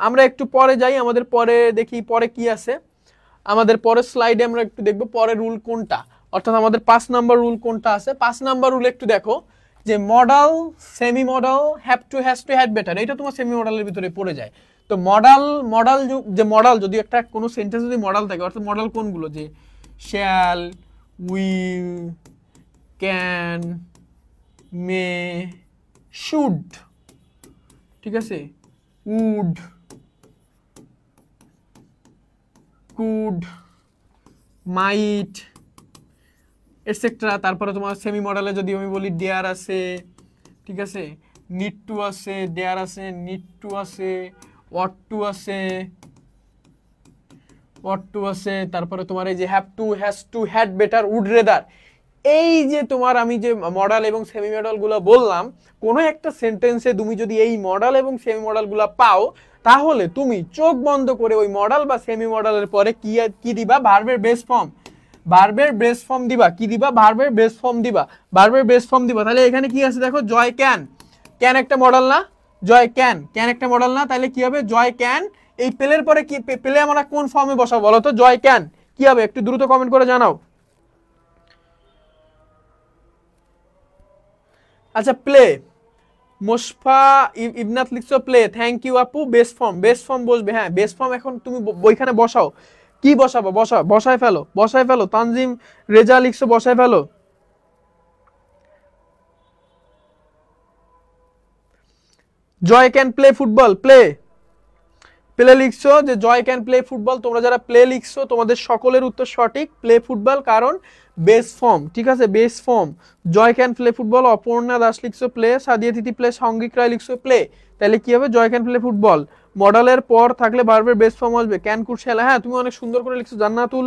আমরা একটু পরে যাই আমাদের পরে দেখি পরে কি আছে আমাদের পরের স্লাইডে আমরা একটু দেখব পরে রুল কোনটা অর্থাৎ আমাদের 5 নাম্বার রুল কোনটা আছে 5 নাম্বার রুল একটু দেখো যে modal semi modal have to has to had better এটা তোমার সেমি মডালের ভিতরে পড়ে যায় তো মডাল যদি একটা কোনো সেন্টেন্স যদি মডাল থাকে অর্থাৎ মডাল কোনগুলো যে shall will can May should ঠিক আছে উড কুড মাইট এটসেট্রা তারপরে তোমার সেমি মডেলে যদি আমি বলি ডেয়ার আছে ঠিক আছে নিড টু আছে ডেয়ার আছে নিড টু আছে ওয়াট টু আছে তারপরে তোমার এই যে have to has to had better would rather এই যে তোমার আমি যে মডেল এবং সেমি মডেলগুলো বললাম কোনো একটা সেন্টেন্সে তুমি যদি এই মডেল এবং সেমি মডেলগুলো পাও তাহলে তুমি চোখ বন্ধ করে ওই মডেল বা সেমি মডেলের পরে কি দিবা ভার্বের বেস ফর্ম দিবা কি দিবা ভার্বের বেস ফর্ম দিবা তাহলে এখানে কি আছে দেখো জয় ক্যান একটা মডেল না জয় ক্যান একটা মডেল না তাহলে কি হবে জয় ক্যান এই প্লের পরে কি প্লে আমরা কোন ফর্মে বসাবো বলো তো জয় ক্যান কি হবে একটু দ্রুত কমেন্ট করে জানাও আচ্ছা প্লে মোশফা ইবনাত লিখছো প্লে থ্যাংক ইউ আপু বেস ফর্ম বসবে হ্যাঁ বেস ফর্ম এখন তুমি ওইখানে বসাও কি বসাবো বসায় ফেলো তানজিম রেজা লিখছো বসায় ফেলো জয় ক্যান প্লে ফুটবল প্লে লিখছো যে জয় ক্যান প্লে ফুটবল তোমরা যারা প্লে লিখছো তোমাদের সকলের উত্তর সঠিক প্লে ফুটবল কারণ বেস ফর্ম ঠিক আছে base form Joy can play football Aparna Das লিখছো প্লে সাদিয়া তিথি প্লে সঙ্গিক রায় লিখছো প্লে তাহলে কি হবে জয় ক্যান প্লে ফুটবল মডেলের পর থাকলে ভার্বের বেস ফর্ম আসবে ক্যান কুড শ্যাল হ্যাঁ তুমি অনেক সুন্দর করে লিখছো জান্নাতুল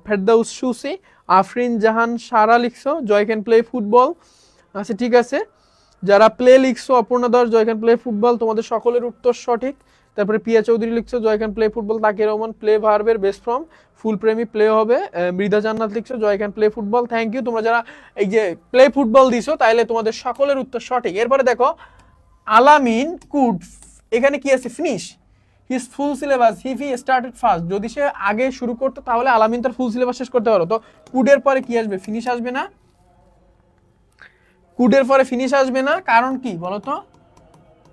ফেরদাউস সুসি আফরিন জাহান সারা লিখছো জয় ক্যান প্লে ফুটবল আচ্ছা ঠিক আছে যারা প্লে লিখছো Aparna Das Joy can play football তোমাদের সকলের উত্তর সঠিক তারপরে পিয়া চৌধুরী লিখছো Joy can play football Takir Rahman play ভার্বের বেস ফর্ম ফুল প্রেমী প্লে হবে মৃদা জান্নাত লিখছো Joy can play football thank you তোমরা যারা এই যে প্লে ফুটবল দিছো তাইলে তোমাদের সকলের উত্তর সঠিক এরপরে দেখো আলামিন কুড এখানে কি আছে finish his full syllabus he started first যদি সে আগে শুরু করতো তাহলে আলামিন তার ফুল সিলেবাস শেষ করতে পারো তো কুডের পরে কি আসবে ফিনিশ আসবে না কুডের পরে ফিনিশ আসবে না কারণ কি বলো তো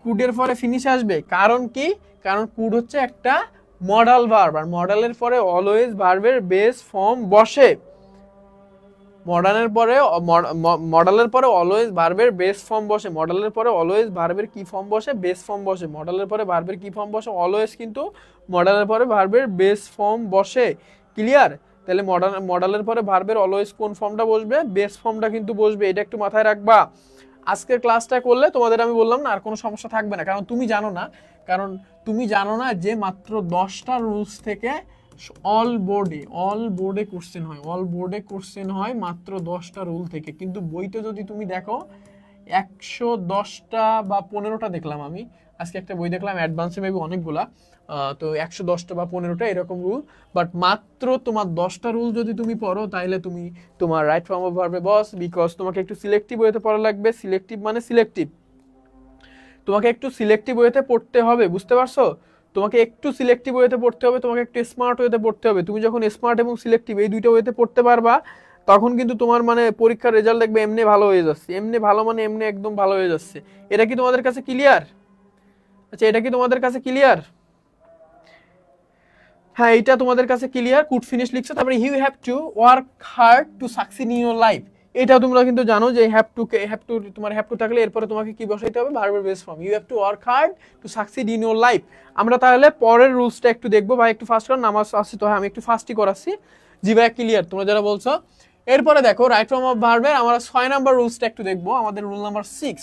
কুডের পরে ফিনিশ আসবে কারণ কি কারণ কুড হচ্ছে একটা মডাল ভার্ব আর মডেলের পরে অলওয়েজ ভার্বের বেস ফর্ম বসে মডেলের পরে অলওয়েজ ভার্বের বেস ফর্ম বসে মডেলের পরে অলওয়েজ ভার্বের কি ফর্ম বসে বেস ফর্ম বসে মডেলের পরে ভার্বের কি ফর্ম বসে অলওয়েজ কিন্তু মডেলের পরে ভার্বের বেস ফর্ম বসে ক্লিয়ার তাহলে মডেলের পরে ভার্বের অলওয়েজ কোন ফর্মটা বসবে বেস ফর্মটা কিন্তু বসবে এটা একটু মাথায় রাখবা আজকের ক্লাসটা করলে তোমাদের আমি বললাম না আর কোনো সমস্যা থাকবে না কারণ তুমি জানো না যে মাত্র 10টা রুলস থেকে অল বোর্ডে কোশ্চেন হয় মাত্র 10টা রুল থেকে কিন্তু বইতে যদি তুমি দেখো 110টা বা 15টা দেখলাম আমি আজকে একটা বই দেখলাম অ্যাডভান্সে মেবি অনেকগুলা তো 110টা বা 15টা এরকম রুল বাট মাত্র তোমার 10টা রুল যদি তুমি পড়ো তাহলে তুমি তোমার রাইট ফর্ম অফ ভার্বে বস বিকজ তোমাকে একটু সিলেক্টিভ ওয়েতে পড়া লাগবে সিলেক্টিভ মানে সিলেক্টিভ তোমাকে একটু সিলেক্টিভ ওয়েতে পড়তে হবে বুঝতে পারছো তোমাকে একটু সিলেক্টিভ ওয়েতে পড়তে হবে তোমাকে একটু স্মার্ট ওয়েতে পড়তে হবে তুমি যখন স্মার্ট এবং সিলেক্টিভ এই দুইটা ওয়েতে পড়তে পারবা তখন কিন্তু তোমার মানে পরীক্ষার রেজাল্ট দেখবে এমনি ভালো হয়ে যাচ্ছে, এমনি ভালো মানে এমনি একদম ভালো হয়ে যাচ্ছে। এটা কি তোমাদের কাছে ক্লিয়ার? আচ্ছা, এটা কি তোমাদের কাছে ক্লিয়ার? হ্যাঁ, এটা তোমাদের কাছে ক্লিয়ার। কুড ফিনিশ লিখছো, তারপরে you have to work hard to succeed in your life. এটা তোমরা কিন্তু জানো যে হ্যাভ টু তোমার হ্যাভ টু থাকলে এরপরে তোমাকে কি বসাইতে হবে? ভার্বের base form. You have to work hard to succeed in your life. আমরা তাহলে পরের রুলসটা একটু দেখবো। ভাই একটু ফাস্ট করো, নামাজ আসছি তো। হ্যাঁ, আমি একটু ফাস্টই করাচ্ছি। জি ভাই ক্লিয়ার তোমরা যারা বলছো। এরপরে দেখো রাইট ফর্ম অফ ভার্বের আমরা 6 নাম্বার রুলসটা একটু দেখবো, আমাদের রুল নাম্বার 6।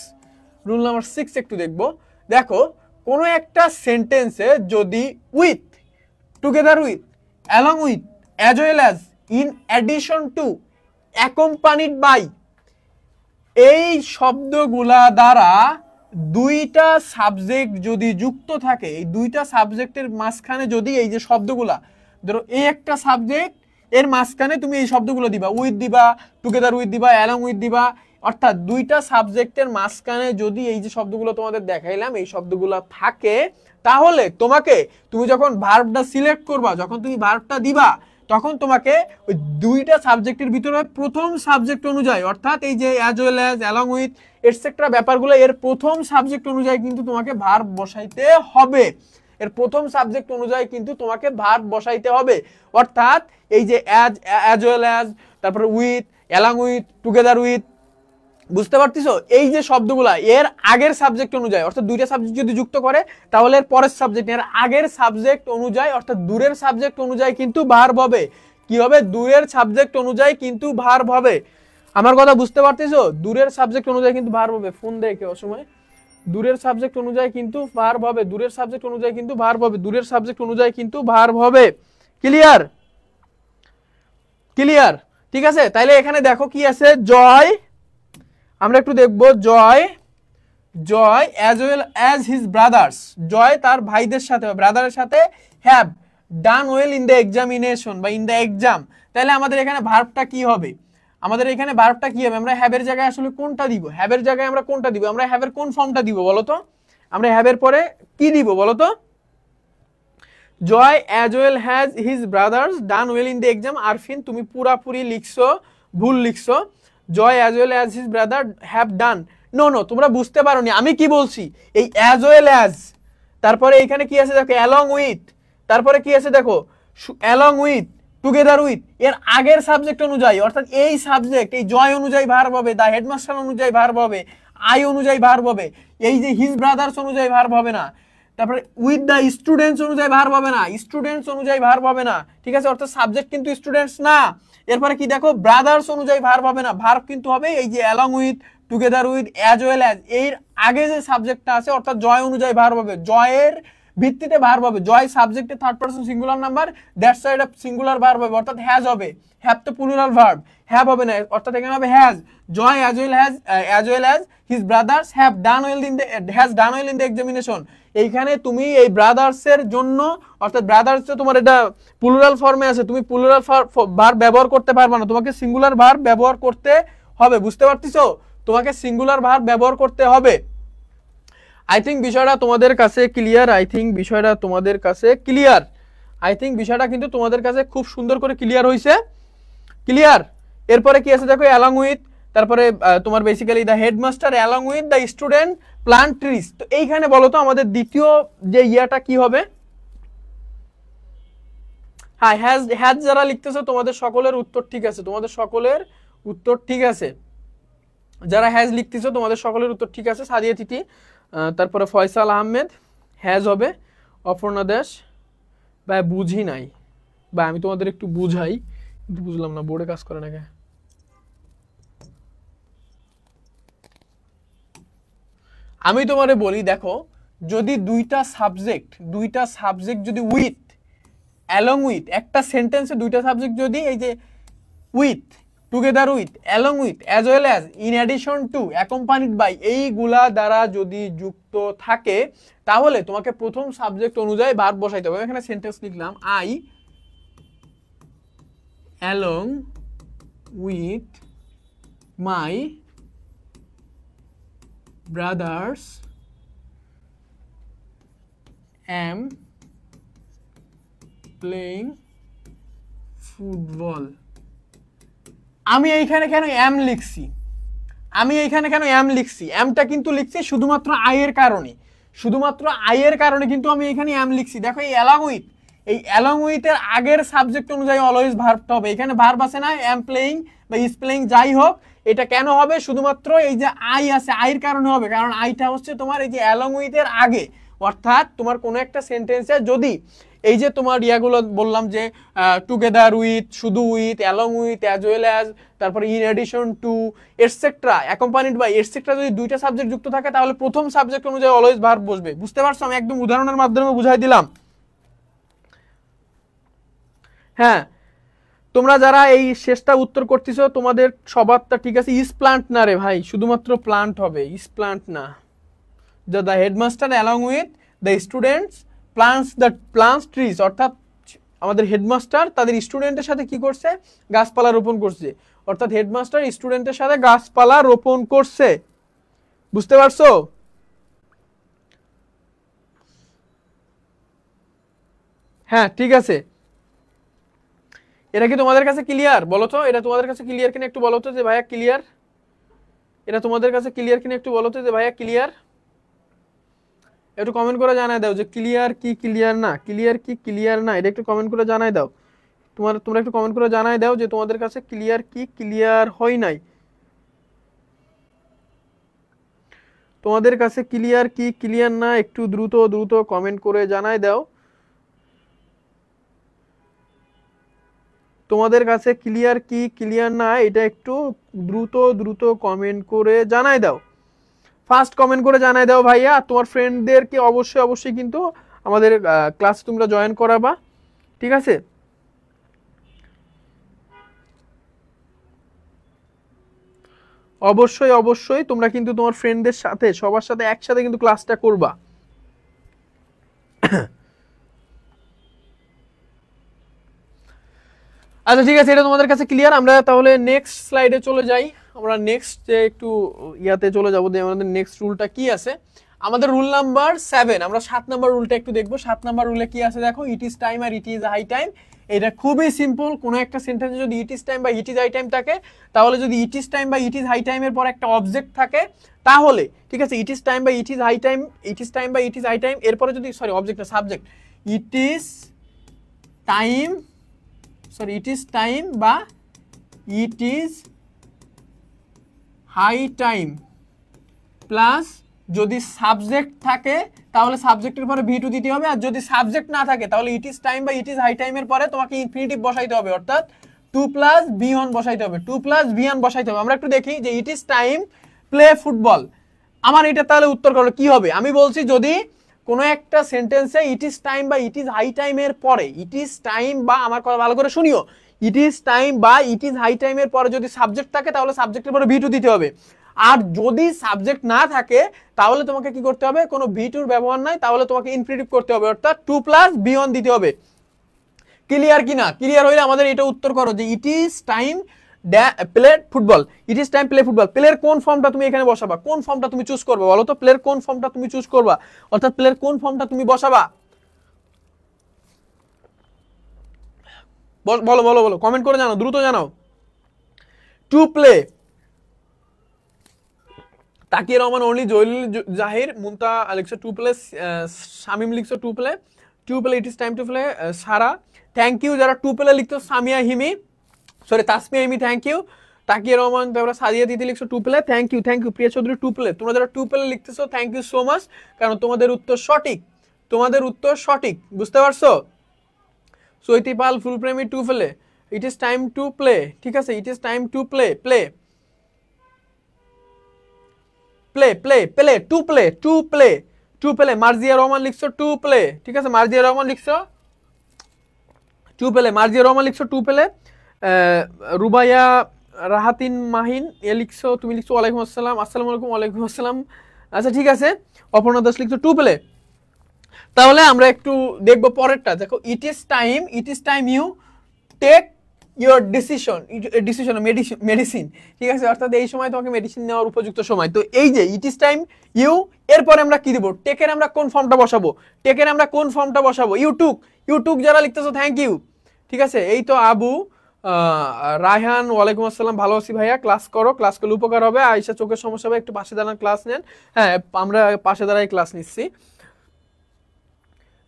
রুল নাম্বার 6 একটু দেখবো। দেখো কোনো একটা সেন্টেন্সে যদি with, together with, along with, as well as, in addition to, accompanied by এই শব্দগুলা দ্বারা দুইটা সাবজেক্ট যদি যুক্ত থাকে, এই দুইটা সাবজেক্টের মাঝখানে যদি এই যে শব্দগুলা, ধরো এই একটা সাবজেক্ট, এর মাঝখানে তুমি এই শব্দগুলো দিবা, উইথ দিবা, টুগেদার উইথ দিবা, অ্যালং উইথ দিবা, অর্থাৎ দুইটা সাবজেক্টের মাঝখানে যদি এই যে শব্দগুলো তোমাদের দেখাইলাম এই শব্দগুলো থাকে, তাহলে তুমি যখন ভার্বটা সিলেক্ট করবা, যখন তুমি ভার্বটা দিবা, তখন তোমাকে ওই দুইটা সাবজেক্টের ভিতরে প্রথম সাবজেক্ট অনুযায়ী, অর্থাৎ এই যে as well as, along with, etcetera ব্যাপারগুলো এর প্রথম সাবজেক্ট অনুযায়ী কিন্তু তোমাকে ভার্ব বসাইতে হবে। এর প্রথম সাবজেক্ট অনুযায়ী কিন্তু তোমাকে ভার্ব বসাইতে হবে। অর্থাৎ এই যে অ্যাজ ওয়েল অ্যাজ, তারপরে with, along with, together with, বুঝতে পারতেছো? এই যে শব্দগুলা এর আগের সাবজেক্ট অনুযায়ী, অর্থাৎ দুইটা সাবজেক্ট যদি যুক্ত করে তাহলে এর পরের সাবজেক্ট এর আগের সাবজেক্ট অনুযায়ী, অর্থাৎ দূরের সাবজেক্ট অনুযায়ী কিন্তু ভার্ব হবে। কি হবে? দূরের সাবজেক্ট অনুযায়ী কিন্তু ভার্ব হবে। আমার কথা বুঝতে পারতেছো? দূরের সাবজেক্ট অনুযায়ী কিন্তু ভার্ব হবে। ফোন দেখে অসময় দূরের সাবজেক্ট অনুযায়ী কিন্তু ভার্ব হবে, দূরের সাবজেক্ট অনুযায়ী কিন্তু ভার্ব হবে, দূরের সাবজেক্ট অনুযায়ী কিন্তু ভার্ব হবে। ক্লিয়ার? ক্লিয়ার? ঠিক আছে, তাইলে এখানে দেখো কি আছে, জয়, আমরা একটু দেখবো, Joy as well as his brothers, Joy তার ভাইদের সাথে ব্রাদারের সাথে have done well in the examination বা ইন দ্য এক্সাম। তাহলে আমাদের এখানে ভার্বটা কি হবে? আমরা হ্যাভের জায়গায় আসলে কোনটা দিব? হ্যাভের জায়গায় আমরা কোনটা দিব? আমরা হ্যাভের কোন ফর্মটা দিব বলো তো? আমরা হ্যাভের পরে কি দিব বলো তো? Joy as well has his brothers done well in the exam. Arfin তুমি পুরাপুরি লিখছো, ভুল লিখছো। Joy as well as his brother have done, no তোমরা বুঝতে পারোনি আমি কি বলছি। এই অ্যাজ ওয়েল অ্যাজ, তারপরে এখানে কি আছে দেখো, অ্যালং উইথ, তারপরে কি আছে দেখো, অ্যালং উইথ, টুগেদার উইথ, এর আগের সাবজেক্ট অনুযায়ী, অর্থাৎ এই সাবজেক্ট এই জয় অনুযায়ী ভার্ব হবে, দা হেডমাস্টার অনুযায়ী ভার্ব হবে, আই অনুযায়ী ভার্ব হবে, এই যে হিজ ব্রাদার্স অনুযায়ী ভার্ব হবে না, তারপরে উইথ দা স্টুডেন্টস অনুযায়ী ভার্ব হবে না, স্টুডেন্টস অনুযায়ী ভার্ব হবে না, ঠিক আছে? অর্থাৎ সাবজেক্ট কিন্তু স্টুডেন্টস না। এরপরে কি দেখো, ব্রাদার্স অনুযায়ী ভার্ব হবে না, ভার্ব কিন্তু হবে এই যে along with, together with, as well as, এর আগে যে সাবজেক্টটা আছে, অর্থাৎ জয় অনুযায়ী ভার্ব হবে, জয়ের ভিত্তিতে ভার্ব হবে। জয় সাবজেক্টে third person singular number, that's why এটা সিঙ্গুলার ভার্ব হবে, অর্থাৎ হ্যাজ হবে। হ্যাভ তো প্লুরাল ভার্ব, হ্যাভ হবে না, অর্থাৎ এখানে হবে has. Joy as well as his brothers have done well in the examination. এইখানে তুমি এই ব্রাদার্স এর জন্য, অর্থাৎ ব্রাদার্স তোমার এটা প্লুরাল ফর্মে আছে, তুমি প্লুরাল ভার্ব ব্যবহার করতে পারবে না, তোমাকে সিঙ্গুলার ভার্ব ব্যবহার করতে হবে। বুঝতে পারতেছো? তোমাকে সিঙ্গুলার ভার্ব ব্যবহার করতে হবে। আই থিঙ্ক বিষয়টা তোমাদের কাছে ক্লিয়ার। আই থিঙ্ক বিষয়টা কিন্তু তোমাদের কাছে খুব সুন্দর করে ক্লিয়ার হয়েছে। ক্লিয়ার? এরপরে কি আছে দেখো, অ্যালং উইথ, তারপরে তোমার basically the headmaster along with the student plant trees. তো এইখানে বলো তো আমাদের দ্বিতীয় যে ইয়াটা কি হবে? হ্যাঁ, হ্যাজ যারা লিখতেছো তোমাদের সকলের উত্তর ঠিক আছে, যারা হ্যাজ লিখতেছো তোমাদের সকলের উত্তর ঠিক আছে। সাদিয়া তিথি, তারপরে ফয়সাল আহমেদ, হ্যাজ হবে। অপর্ণা দাস, বা বুঝি নাই, বা আমি তোমাদের একটু বুঝাই, কিন্তু বুঝলাম না, বোর্ডে কাজ করে নাকি। আমি তোমারে বলি, দেখো যদি দুইটা সাবজেক্ট যদি উইথ, অ্যালং উইথ, একটা সেন্টেন্সে দুইটা সাবজেক্ট যদি এই যে with, together with, along with, as well as, in addition to, accompanied by, এইগুলা দ্বারা যদি যুক্ত থাকে, তাহলে তোমাকে প্রথম সাবজেক্ট অনুযায়ী ভার্ব বসাইতে হবে। এখানে সেন্টেন্স লিখলাম, I along with my brothers am playing football. আমি এইখানে কেন এম লিখছি, আমি এইখানে কেন এম লিখছি, এমটা কিন্তু লিখছি শুধুমাত্র আই এর কারণে, শুধুমাত্র আই এর কারণে কিন্তু আমি এখানে এম লিখছি। দেখো এই অ্যালং উইথ, এই অ্যালং উইথ এর আগের সাবজেক্ট অনুযায়ী অলওয়েজ ভার্বটা হবে। এখানে ভার্ব আছে না, এম প্লেইং বা ইজ প্লেইং যাই হোক, এটা কেন হবে, শুধুমাত্র এই যে আই আছে আইয়ের কারণে হবে, কারণ আইটা হচ্ছে তোমার এই যে অ্যালং উইথ এর আগে। অর্থাৎ তোমার কোনো একটা সেন্টেন্সে যদি এই যে তোমার ইয়াগুলো বললাম যে টুগেদার উইথ, শুধু with, along with, as well as, তারপরে in addition to, etcetera, accompanied by, etcetera যদি দুইটা সাবজেক্ট যুক্ত থাকে তাহলে প্রথম সাবজেক্ট অনুযায়ী অলওয়েজ ভার্ব বসবে। বুঝতে পারছো? আমি একদম উদাহরণের মাধ্যমে বুঝাই দিলাম। হ্যাঁ, তোমরা যারা এই শেষটা উত্তর করতেছো তোমাদের সবারটা ঠিক আছে। ইস প্লান্ট না রে ভাই, শুধুমাত্র প্লান্ট হবে, ইস প্লান্ট না। The headmaster along with the students plants trees, অর্থাৎ আমাদের হেডমাস্টার তাদের স্টুডেন্টের সাথে কি করছে, গাছপালা রোপণ করছে। অর্থাৎ হেডমাস্টার স্টুডেন্টের সাথে গাছপালা রোপণ করছে। বুঝতে পারছো? হ্যাঁ ঠিক আছে, এটা কি তোমাদের কাছে ক্লিয়ার? বলো তো, এটা তোমাদের কাছে ক্লিয়ার কিনা একটু বলো তো যে ভাইয়া ক্লিয়ার। এটা তোমাদের কাছে ক্লিয়ার কিনা একটু বলো তো যে ভাইয়া ক্লিয়ার। একটু কমেন্ট করে জানাই দাও যে ক্লিয়ার কি ক্লিয়ার না, ক্লিয়ার কি ক্লিয়ার না, এটা একটু কমেন্ট করে জানাই দাও। তোমরা একটু কমেন্ট করে জানাই দাও যে তোমাদের কাছে ক্লিয়ার কি ক্লিয়ার হয় নাই, তোমাদের কাছে ক্লিয়ার কি ক্লিয়ার না, একটু দ্রুত দ্রুত কমেন্ট করে জানাই দাও। তোমাদের কাছে ক্লিয়ার কি ক্লিয়ার না, এটা একটু দ্রুত দ্রুত কমেন্ট করে জানাই দাও। ফার্স্ট কমেন্ট করে জানাই দাও ভাইয়া। তোমার ফ্রেন্ডদেরকে অবশ্যই অবশ্যই কিন্তু আমাদের ক্লাস তোমরা জয়েন করাবা, ঠিক আছে? অবশ্যই অবশ্যই তোমরা কিন্তু তোমার ফ্রেন্ডদের সাথে সবার সাথে একসাথে কিন্তু ক্লাসটা করবা। আচ্ছা ঠিক আছে, এটা তোমাদের কাছে ক্লিয়ার। আমরা তাহলে নেক্সট স্লাইডে চলে যাই। আমরা নেক্সট যে একটু ইয়াতে চলে যাবো যে আমাদের নেক্সট রুলটা কি আছে। আমাদের রুল নাম্বার 7, আমরা 7 নাম্বার রুলটা একটু দেখবো। 7 নাম্বার রুলে কি আছে দেখো, ইট ইজ টাইম আর ইট ইজ হাই টাইম। এটা খুবই সিম্পল। কোনো একটা সেন্টেন্সে যদি ইট ইজ টাইম বা ইট ইজ হাই টাইম থাকে, তাহলে যদি ইট ইজ টাইম বা ইট ইজ হাই টাইমের পর একটা অবজেক্ট থাকে তাহলে ঠিক আছে, ইট ইজ টাইম বা it is high time, it is time বা ইট ইজ হাই টাইম এরপরে যদি অবজেক্ট না subject, it is time, it is time বা it is high time plus যদি সাবজেক্ট থাকে তাহলে সাবজেক্টের পরে ভি টু দিতে হবে। আর যদি সাবজেক্ট না থাকে তাহলে ইট ইজ টাইম বা ইট ইজ হাই টাইমের পরে তোমাকে ইনফিনিটিভ বসাইতে হবে, অর্থাৎ 2 প্লাস বি অন বসাইতে হবে, 2 প্লাস বি অন বসাইতে হবে। আমরা একটু দেখি যে it is time play football, আমার এটা তাহলে উত্তর করো কি হবে। আমি বলছি যদি কোনো একটা সেন্টেন্সে ইট ইজ টাইম বা ইট ইজ হাই টাইমের পরে, ইট ইজ টাইম বা, আমার কথা ভালো করে শুনিও, ইট ইজ টাইম বা ইট ইজ হাই টাইমের পরে যদি সাবজেক্ট থাকে তাহলে সাবজেক্টের পরে ভি টু দিতে হবে। আর যদি সাবজেক্ট না থাকে তাহলে তোমাকে কি করতে হবে, কোনো ভি টুর ব্যবহার নাই, তাহলে তোমাকে ইনফিনিটিভ করতে হবে, অর্থাৎ 2 প্লাস বি অন দিতে হবে। ক্লিয়ার কি না? ক্লিয়ার হইলে আমাদের এটা উত্তর করো যে it is time play football, it is time play football. প্লের কোন ফর্মটা তুমি এখানে বসাবা, কোন ফর্মটা তুমি চুজ করবে বলো তো, প্লের কোন ফর্মটা তুমি চুজ করবা, অর্থাৎ প্লের কোন ফর্মটা তুমি বসাবা, বলো বলো বলো, কমেন্ট করে জানাও, দ্রুত জানাও। টু প্লে, তাকিয়ে রহমান, অনলি, জলিল জাহির, মুনতা লিখছো টু প্লে, শামিম লিখছো to play, to play, it is time to play, Sara, thank you যারা টু প্লে লিখতো, সামিয়া হিমি, তাসমিয়া হিমি, থ্যাংক ইউ। তাকিয়ে রহমান, তারপরে সাদিয়া দিদি লিখছো to play, thank you thank you. Priya Chowdhury to play, তোমরা যারা টু প্লে লিখতেছো থ্যাংক ইউ সো মাচ, কারণ তোমাদের উত্তর সঠিক, তোমাদের উত্তর সঠিক, বুঝতে পারছো? সৈতিপাল ফুলপ্রেমী to play, it is time to play, ঠিক আছে, it is time to play, play play play play to play, to play, to play. Marjia Rahman লিখছো টু প্লে, ঠিক আছে, মার্জিয়া রহমান লিখছো টু প্লে, মার্জিয়া রহমান লিখছো টু প্লে। রুবাইয়া রাহাতিন মাহিন এ লিখছো, তুমি লিখছো ওয়ালাইকুম আসসালাম, আসসালামু আলাইকুম, ওয়ালাইকুম আসসালাম। আচ্ছা ঠিক আছে, অপর্ণা দাস লিখছো টু প্লে। তাহলে আমরা একটু দেখবো পরেরটা। দেখো, it is time you take your decision medicine, ঠিক আছে, অর্থাৎ এই সময় তোমাকে মেডিসিন নেওয়ার উপযুক্ত সময়। তো এই যে ইট ইজ টাইম ইউ, এরপরে আমরা কি দেবো, টেকের আমরা কোন ফর্মটা বসাবো, টেকের আমরা কোন ফর্মটা বসাবো, ইউটুক, ইউটুক যারা লিখতেছো থ্যাংক ইউ, ঠিক আছে। এই তো আবু রায়হান ওয়ালাইকুম আসসালাম, ভালো আছি ভাইয়া, ক্লাস করো, ক্লাস করলে উপকার হবে। আয়েশা চোখের সমস্যা হবে, একটু পাশে দাঁড়ান, ক্লাস নেন। হ্যাঁ, আমরা পাশে দাঁড়াই ক্লাস নিচ্ছি।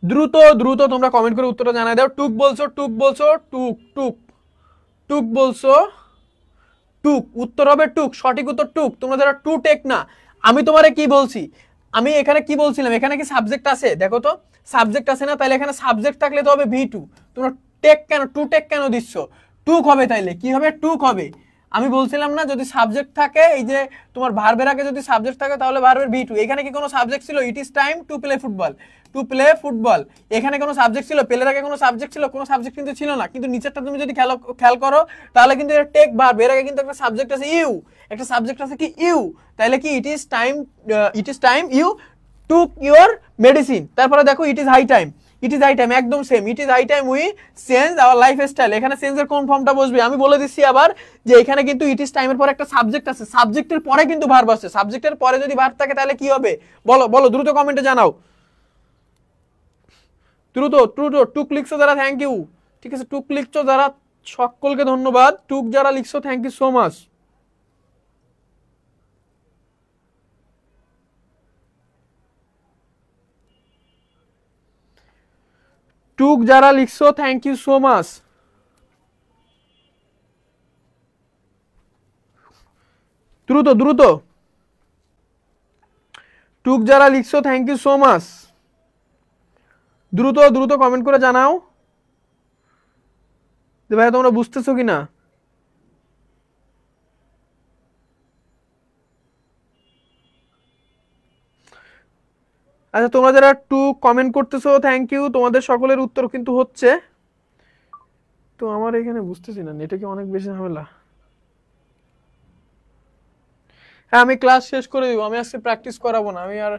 দ্রুত দ্রুত তোমরা কমেন্ট করে উত্তরটা জানাই দাও। টুক বলছো, টুক বলছো, টুক টুক টুক বলছো, টুক, উত্তর হবে টুক, সঠিক উত্তর টুক। তোমরা যারা টু টেক না, আমি তোমারে কি বলছি, আমি এখানে কি বলছিলাম, এখানে কি সাবজেক্ট আছে দেখো তো, সাবজেক্ট আছে না, তাহলে এখানে সাবজেক্ট থাকলে তো হবে ভি2। তোমরা টেক কেন, টু টেক কেন দিচ্ছ? টুক হবে, তাইলে কি হবে, টুক হবে। আমি বলছিলাম না যদি সাবজেক্ট থাকে, এই যে তোমার ভার্বের আগে যদি সাবজেক্ট থাকে তাহলে ভার্বের ভি2। এখানে কি কোনো সাবজেক্ট ছিল? ইট is time to play football, to play football. এখানে কোনো সাবজেক্ট ছিল? প্লের আগে কোনো সাবজেক্ট ছিল? কোনো সাবজেক্ট কিন্তু ছিল না। কিন্তু নিচেরটা তুমি যদি খেয়াল করো, তাহলে কিন্তু এটা টেক ভার্ব, এর আগে কিন্তু একটা সাবজেক্ট আছে ইউ, একটা সাবজেক্ট আছে কি ইউ। তাহলে কি it is time you took your medicine. তারপরে দেখো it is high time, it is high time, একদম same, it is high time we change our life style. এখানে চেঞ্জের কোন ফর্মটা বসবে আমি বলে দিচ্ছি আবার, যে এখানে কিন্তু ইট ইজ টাইমের পরে একটা সাবজেক্ট আছে, সাবজেক্টের পরে কিন্তু ভার্ব আছে। সাবজেক্টের পরে যদি ভার্ব থাকে তাহলে কি হবে, বলো বলো, দ্রুত কমেন্টে জানাও, দ্রুত দ্রুত। টুক লিখছো যারা, থ্যাংক ইউ। ঠিক আছে, টুক লিখছো যারা সকলকে ধন্যবাদ। টুক যারা লিখছো, থ্যাংক ইউ সো মাচ। টুক যারা লিখছো, থ্যাংক ইউ সো মাচ। দ্রুত দ্রুত, টুক যারা লিখছো, থ্যাংক ইউ সো মাচ। দ্রুত দ্রুত কমেন্ট করে জানাও যে ভাই তোমরা বুঝতেছো কিনা। আচ্ছা, তোমরা যারা টু কমেন্ট করতেছো, থ্যাংক ইউ, তোমাদের সকলের উত্তর কিন্তু হচ্ছে। তো আমার এখানে বুঝতেছি না, নেটে কি অনেক বেশি ঝামেলা। হ্যাঁ, আমি ক্লাস শেষ করে দিব, আমি আজকে প্র্যাকটিস করাবো না, আমি আর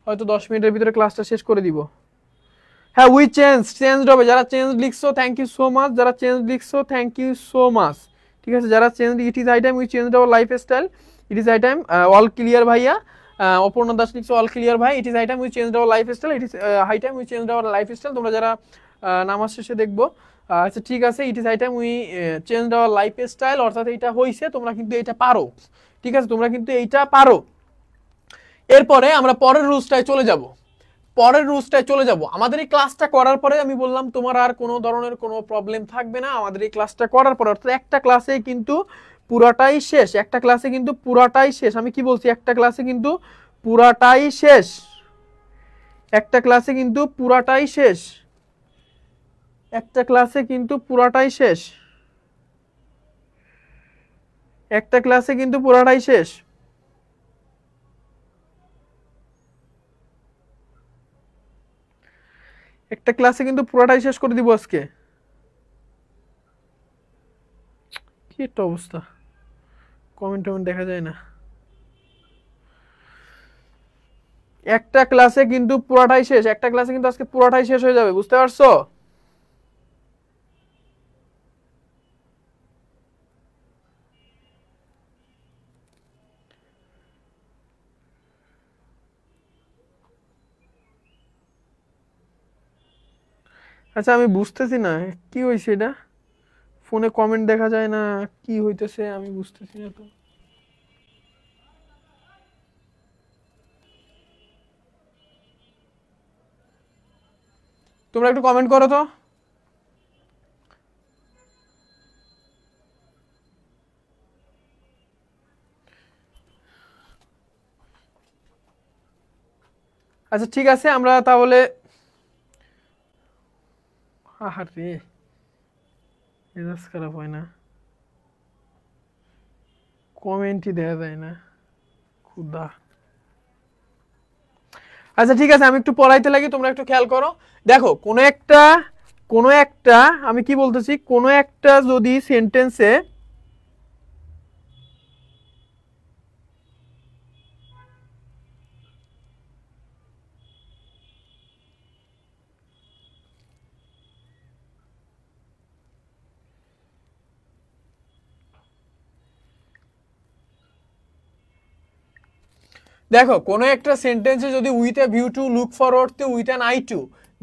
হয়তো 10 মিনিটের ভিতরে ক্লাসটা শেষ করে দিব। হ্যাঁ, উই চেঞ্জ হবে, যারা চেঞ্জ লিখছো থ্যাংক ইউ সো মাচ, যারা চেঞ্জ লিখছো থ্যাংক ইউ সো মাচ। ঠিক আছে, যারা change, it is high time we change our life style, it is high time, all clear ভাইয়া। অপর্ণা দাস লিখছো অল ক্লিয়ার ভাই, it is high time we change our life style, it is high time we change our life style. তোমরা যারা নামাজ শেষে দেখবো, আচ্ছা ঠিক আছে, it is high time we change our life style, অর্থাৎ এইটা হয়েছে, তোমরা কিন্তু এটা পারো। ঠিক আছে, তোমরা কিন্তু এইটা পারো। এরপরে আমরা পরের রুলসটায় চলে যাব, পরের রুলসটায় চলে যাব। আমাদের এই ক্লাসটা করার পরে আমি বললাম তোমার আর কোনো ধরনের কোনো প্রবলেম থাকবে না। আমাদের এই ক্লাসটা করার পরে, অর্থাৎ একটা ক্লাসে কিন্তু পুরাটাই শেষ, একটা ক্লাসে কিন্তু পুরাটাই শেষ। আমি কি বলছি, একটা ক্লাসে কিন্তু পুরাটাই শেষ, একটা ক্লাসে কিন্তু পুরাটাই শেষ, একটা ক্লাসে কিন্তু পুরাটাই শেষ, একটা ক্লাসে কিন্তু পুরাটাই শেষ। একটা ক্লাসে কিন্তু পুরাটাই শেষ করে দিব আজকে। কি একটা অবস্থা, কমেন্ট টমেন্ট দেখা যায় না। একটা ক্লাসে কিন্তু পুরাটাই শেষ, একটা ক্লাসে কিন্তু আজকে পুরাটাই শেষ হয়ে যাবে, বুঝতে পারছো? আচ্ছা, আমি বুঝতেছি না কি হয়েছে, এটা ফোনে কমেন্ট দেখা যায় না, কি হইতেছে আমি বুঝতেছি না তো। তোমরা একটু কমেন্ট করো তো। আচ্ছা ঠিক আছে, আমরা তাহলে, আরে মেজাজ খারাপ হয় না, কমেন্টই দেখা যায় না, খুদা। আচ্ছা ঠিক আছে, আমি একটু পড়াইতে লাগি, তোমরা একটু খেয়াল করো। দেখো, কোনো একটা আমি কি বলতেছি, কোনো একটা যদি সেন্টেন্সে, দেখো কোনো একটা সেন্টেন্সে যদি with a view to, look forward to, with an eye to,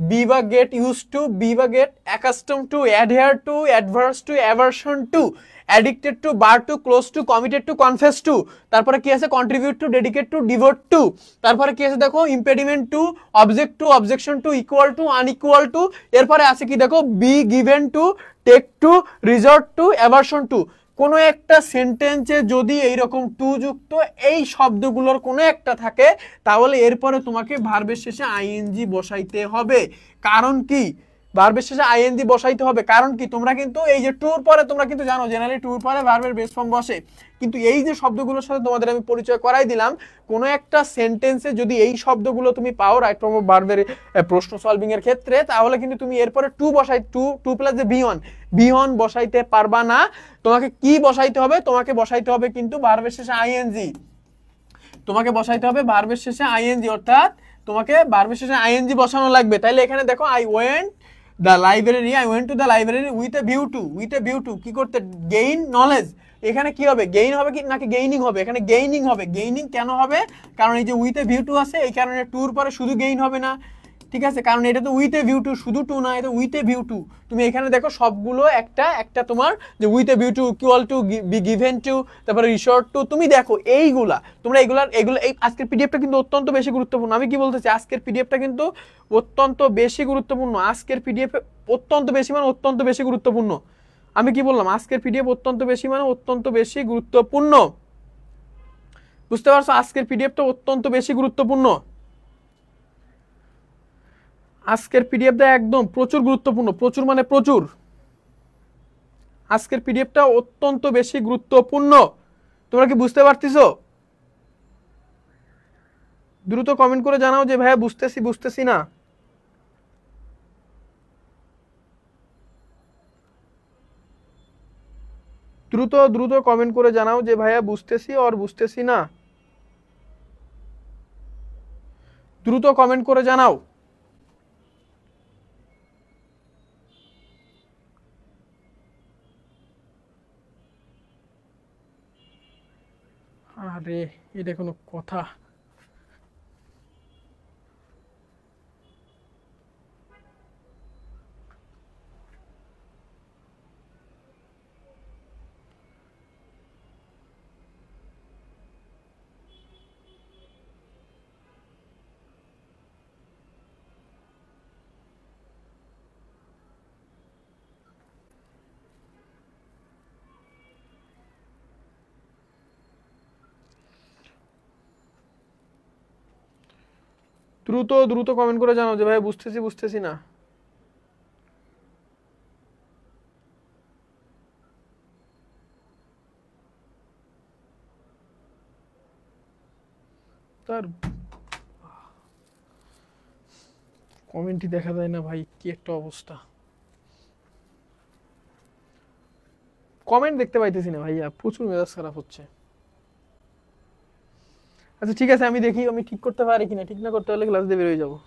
be বা গেট ইউজ টু, বি বা get accustom to, adhere to, adverse to, aversion to, addicted to, bar to, close to, committed to, confess to, তারপরে কি আছে contribute to, dedicate to, devote to, তারপরে কি আছে দেখো impediment to, object to, objection to, equal to, unequal to, এরপরে আছে কি দেখো be given to, take to, resort to, aversion to. কোনো একটা সেন্টেন্সে যদি এইরকম টু যুক্ত এই শব্দগুলোর কোনো একটা থাকে তাহলে এরপরে তোমাকে ভার্বের শেষে আইএনজি বসাইতে হবে। কারণ কি ভার্বের শেষে আইএনজি বসাইতে হবে কারণ কি তোমরা কিন্তু এই যে টুর পরে তোমরা কিন্তু জানো জেনারেলি টুর পরে ভার্বের বেস ফর্ম বসে, কিন্তু এই যে শব্দগুলোর সাথে তোমাদের আমি পরিচয় করাই দিলাম, কোনো একটা সেন্টেন্সে যদি এই শব্দগুলো তুমি পাও রাইট ফর্ম অফ ভার্বের প্রশ্ন সলভিং এর ক্ষেত্রে তাহলে কিন্তু তুমি এরপরে টু বসাই টু প্লাস যে বি1 বসাইতে পারবা না। তোমাকে কি বসাইতে হবে, তোমাকে বসাইতে হবে কিন্তু ভার্বের শেষে আইএনজি, তোমাকে বসাইতে হবে ভার্বের শেষে আইএনজি, অর্থাৎ তোমাকে ভার্বের শেষে আইএনজি বসানো লাগবে। তাইলে এখানে দেখো I went the library, I went to the library with a view two কি করতে, গেইন নলেজ। এখানে কি হবে, গেইন হবে কি নাকি গেইনিং হবে, এখানে গেইনিং হবে। গেইনিং কেন হবে, কারণ এই যে উইথ এ ভিউ টু আছে এই কারণে টুর পরে শুধু গেইন হবে না, ঠিক আছে, কারণ এটা তো উইথ এ ভিউ টু, শুধু টু না, এটা উইথ এ ভিউ টু। তুমি এখানে দেখো সবগুলো একটা একটা তোমার যে with a view two, equal two, be given to, তারপরে রিসর্ট টু, তুমি দেখো এইগুলা তোমরা এগুলো এই আজকের পিডিএফটা কিন্তু অত্যন্ত বেশি গুরুত্বপূর্ণ। আমি কি বলতেছি আজকের পিডিএফটা কিন্তু অত্যন্ত বেশি গুরুত্বপূর্ণ, আজকের পিডিএফ অত্যন্ত বেশি মানে অত্যন্ত বেশি গুরুত্বপূর্ণ। আমি কি বললাম আজকের পিডিএফ অত্যন্ত বেশি মানে অত্যন্ত বেশি গুরুত্বপূর্ণ, বুঝতে পারছো? আজকের পিডিএফটা অত্যন্ত বেশি গুরুত্বপূর্ণ, আজকের পিডিএফটা একদম প্রচুর গুরুত্বপূর্ণ, প্রচুর মানে প্রচুর, আজকের পিডিএফটা অত্যন্ত বেশি গুরুত্বপূর্ণ। তোমরা কি বুঝতে পারতেছো? দ্রুত কমেন্ট করে জানাও যে ভাইয়া বুঝতেছি বুঝতেছি না। দ্রুত দ্রুত কমেন্ট করে জানাও যে ভাইয়া বুঝতেছি আর বুঝতেছি না, দ্রুত কমেন্ট করে জানাও। আরে এটা কোনো কথা? দ্রুত দ্রুত কমেন্ট করে জানাও যে ভাইয়া বুঝতেছি বুঝতেছি না। তার কমেন্টই দেখা যায় না ভাই, কি একটা অবস্থা, কমেন্ট দেখতে পাইতেছি না ভাইয়া, প্রচুর মেজাজ খারাপ হচ্ছে। আচ্ছা ঠিক আছে, আমি দেখি আমি ঠিক করতে পারি কিনা, ঠিক না করতে হলে ক্লাস দিয়ে বেরোয় যাবো।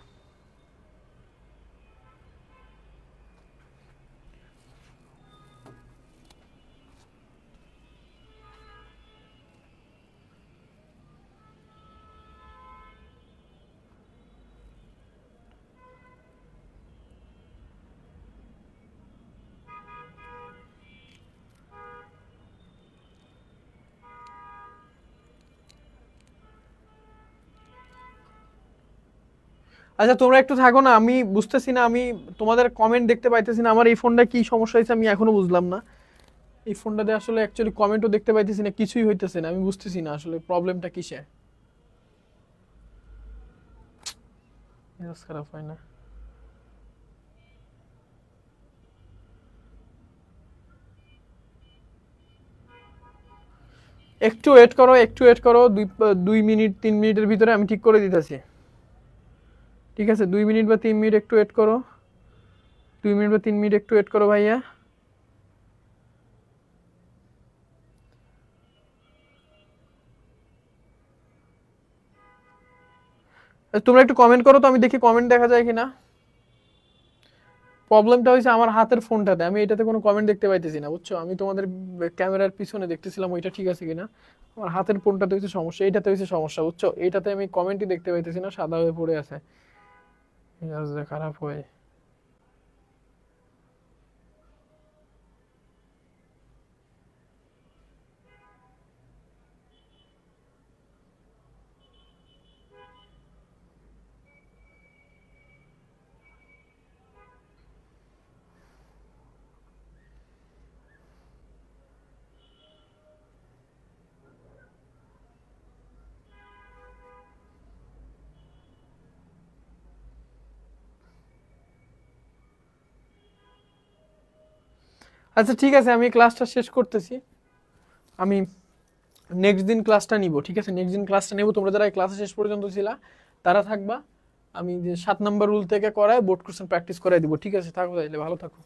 আচ্ছা তোমরা একটু থাকো না, আমি বুঝতেছি না, আমি তোমাদের কমেন্ট দেখতে পাইতেছি না। আমার এই ফোনটা কি সমস্যা হয়েছে আমি এখনো বুঝলাম না। এই ফোনটাতে আসলে অ্যাকচুয়ালি কমেন্টও দেখতে পাইতেছি না, কিছুই হইতেছে না, আমি বুঝতেছি না আসলে প্রবলেমটা কিসে। মেজাজ খারাপ হয় না? একটু ওয়েট করো, একটু ওয়েট করো, 2 মিনিট 3 মিনিটের ভিতরে আমি ঠিক করে দিতেছি। ঠিক আছে 2 মিনিট বা 3 মিনিট একটু ওয়েট করো, 2 মিনিট বা 3 মিনিট একটু ওয়েট করো ভাইয়া। তোমরা একটু কমেন্ট করো তো, আমি দেখি কমেন্ট দেখা যায় কিনা। প্রবলেমটা হয়েছে আমার হাতের ফোনটাতে, আমি এটাতে কোনো কমেন্ট দেখতে পাইতেছি না, বুঝছো? আমি তোমাদের ক্যামেরার পিছনে দেখতেছিলাম ওইটা ঠিক আছে কিনা, আমার হাতের ফোনটাতে হয়েছে সমস্যা, এইটাতে হয়েছে সমস্যা, বুঝছো? এইটাতে আমি কমেন্টই দেখতে পাইতেছি না, সাদা হয়ে পড়ে আছে। মেজাজ যে খারাপ হয়। আচ্ছা ঠিক আছে, আমি ক্লাসটা শেষ করতেছি। আমি নেক্সট দিন ক্লাসটা নিব, ঠিক আছে? নেক্সট দিন ক্লাসটা নেব, তোমরা যারা এই ক্লাসে শেষ পর্যন্ত ছিলা তারা থাকবা। আমি যে 7 নাম্বার রুল থেকে করায় বোর্ড কোশ্চেন প্র্যাকটিস করাই দিব, ঠিক আছে? থাকো তাইলে, ভালো থাকো।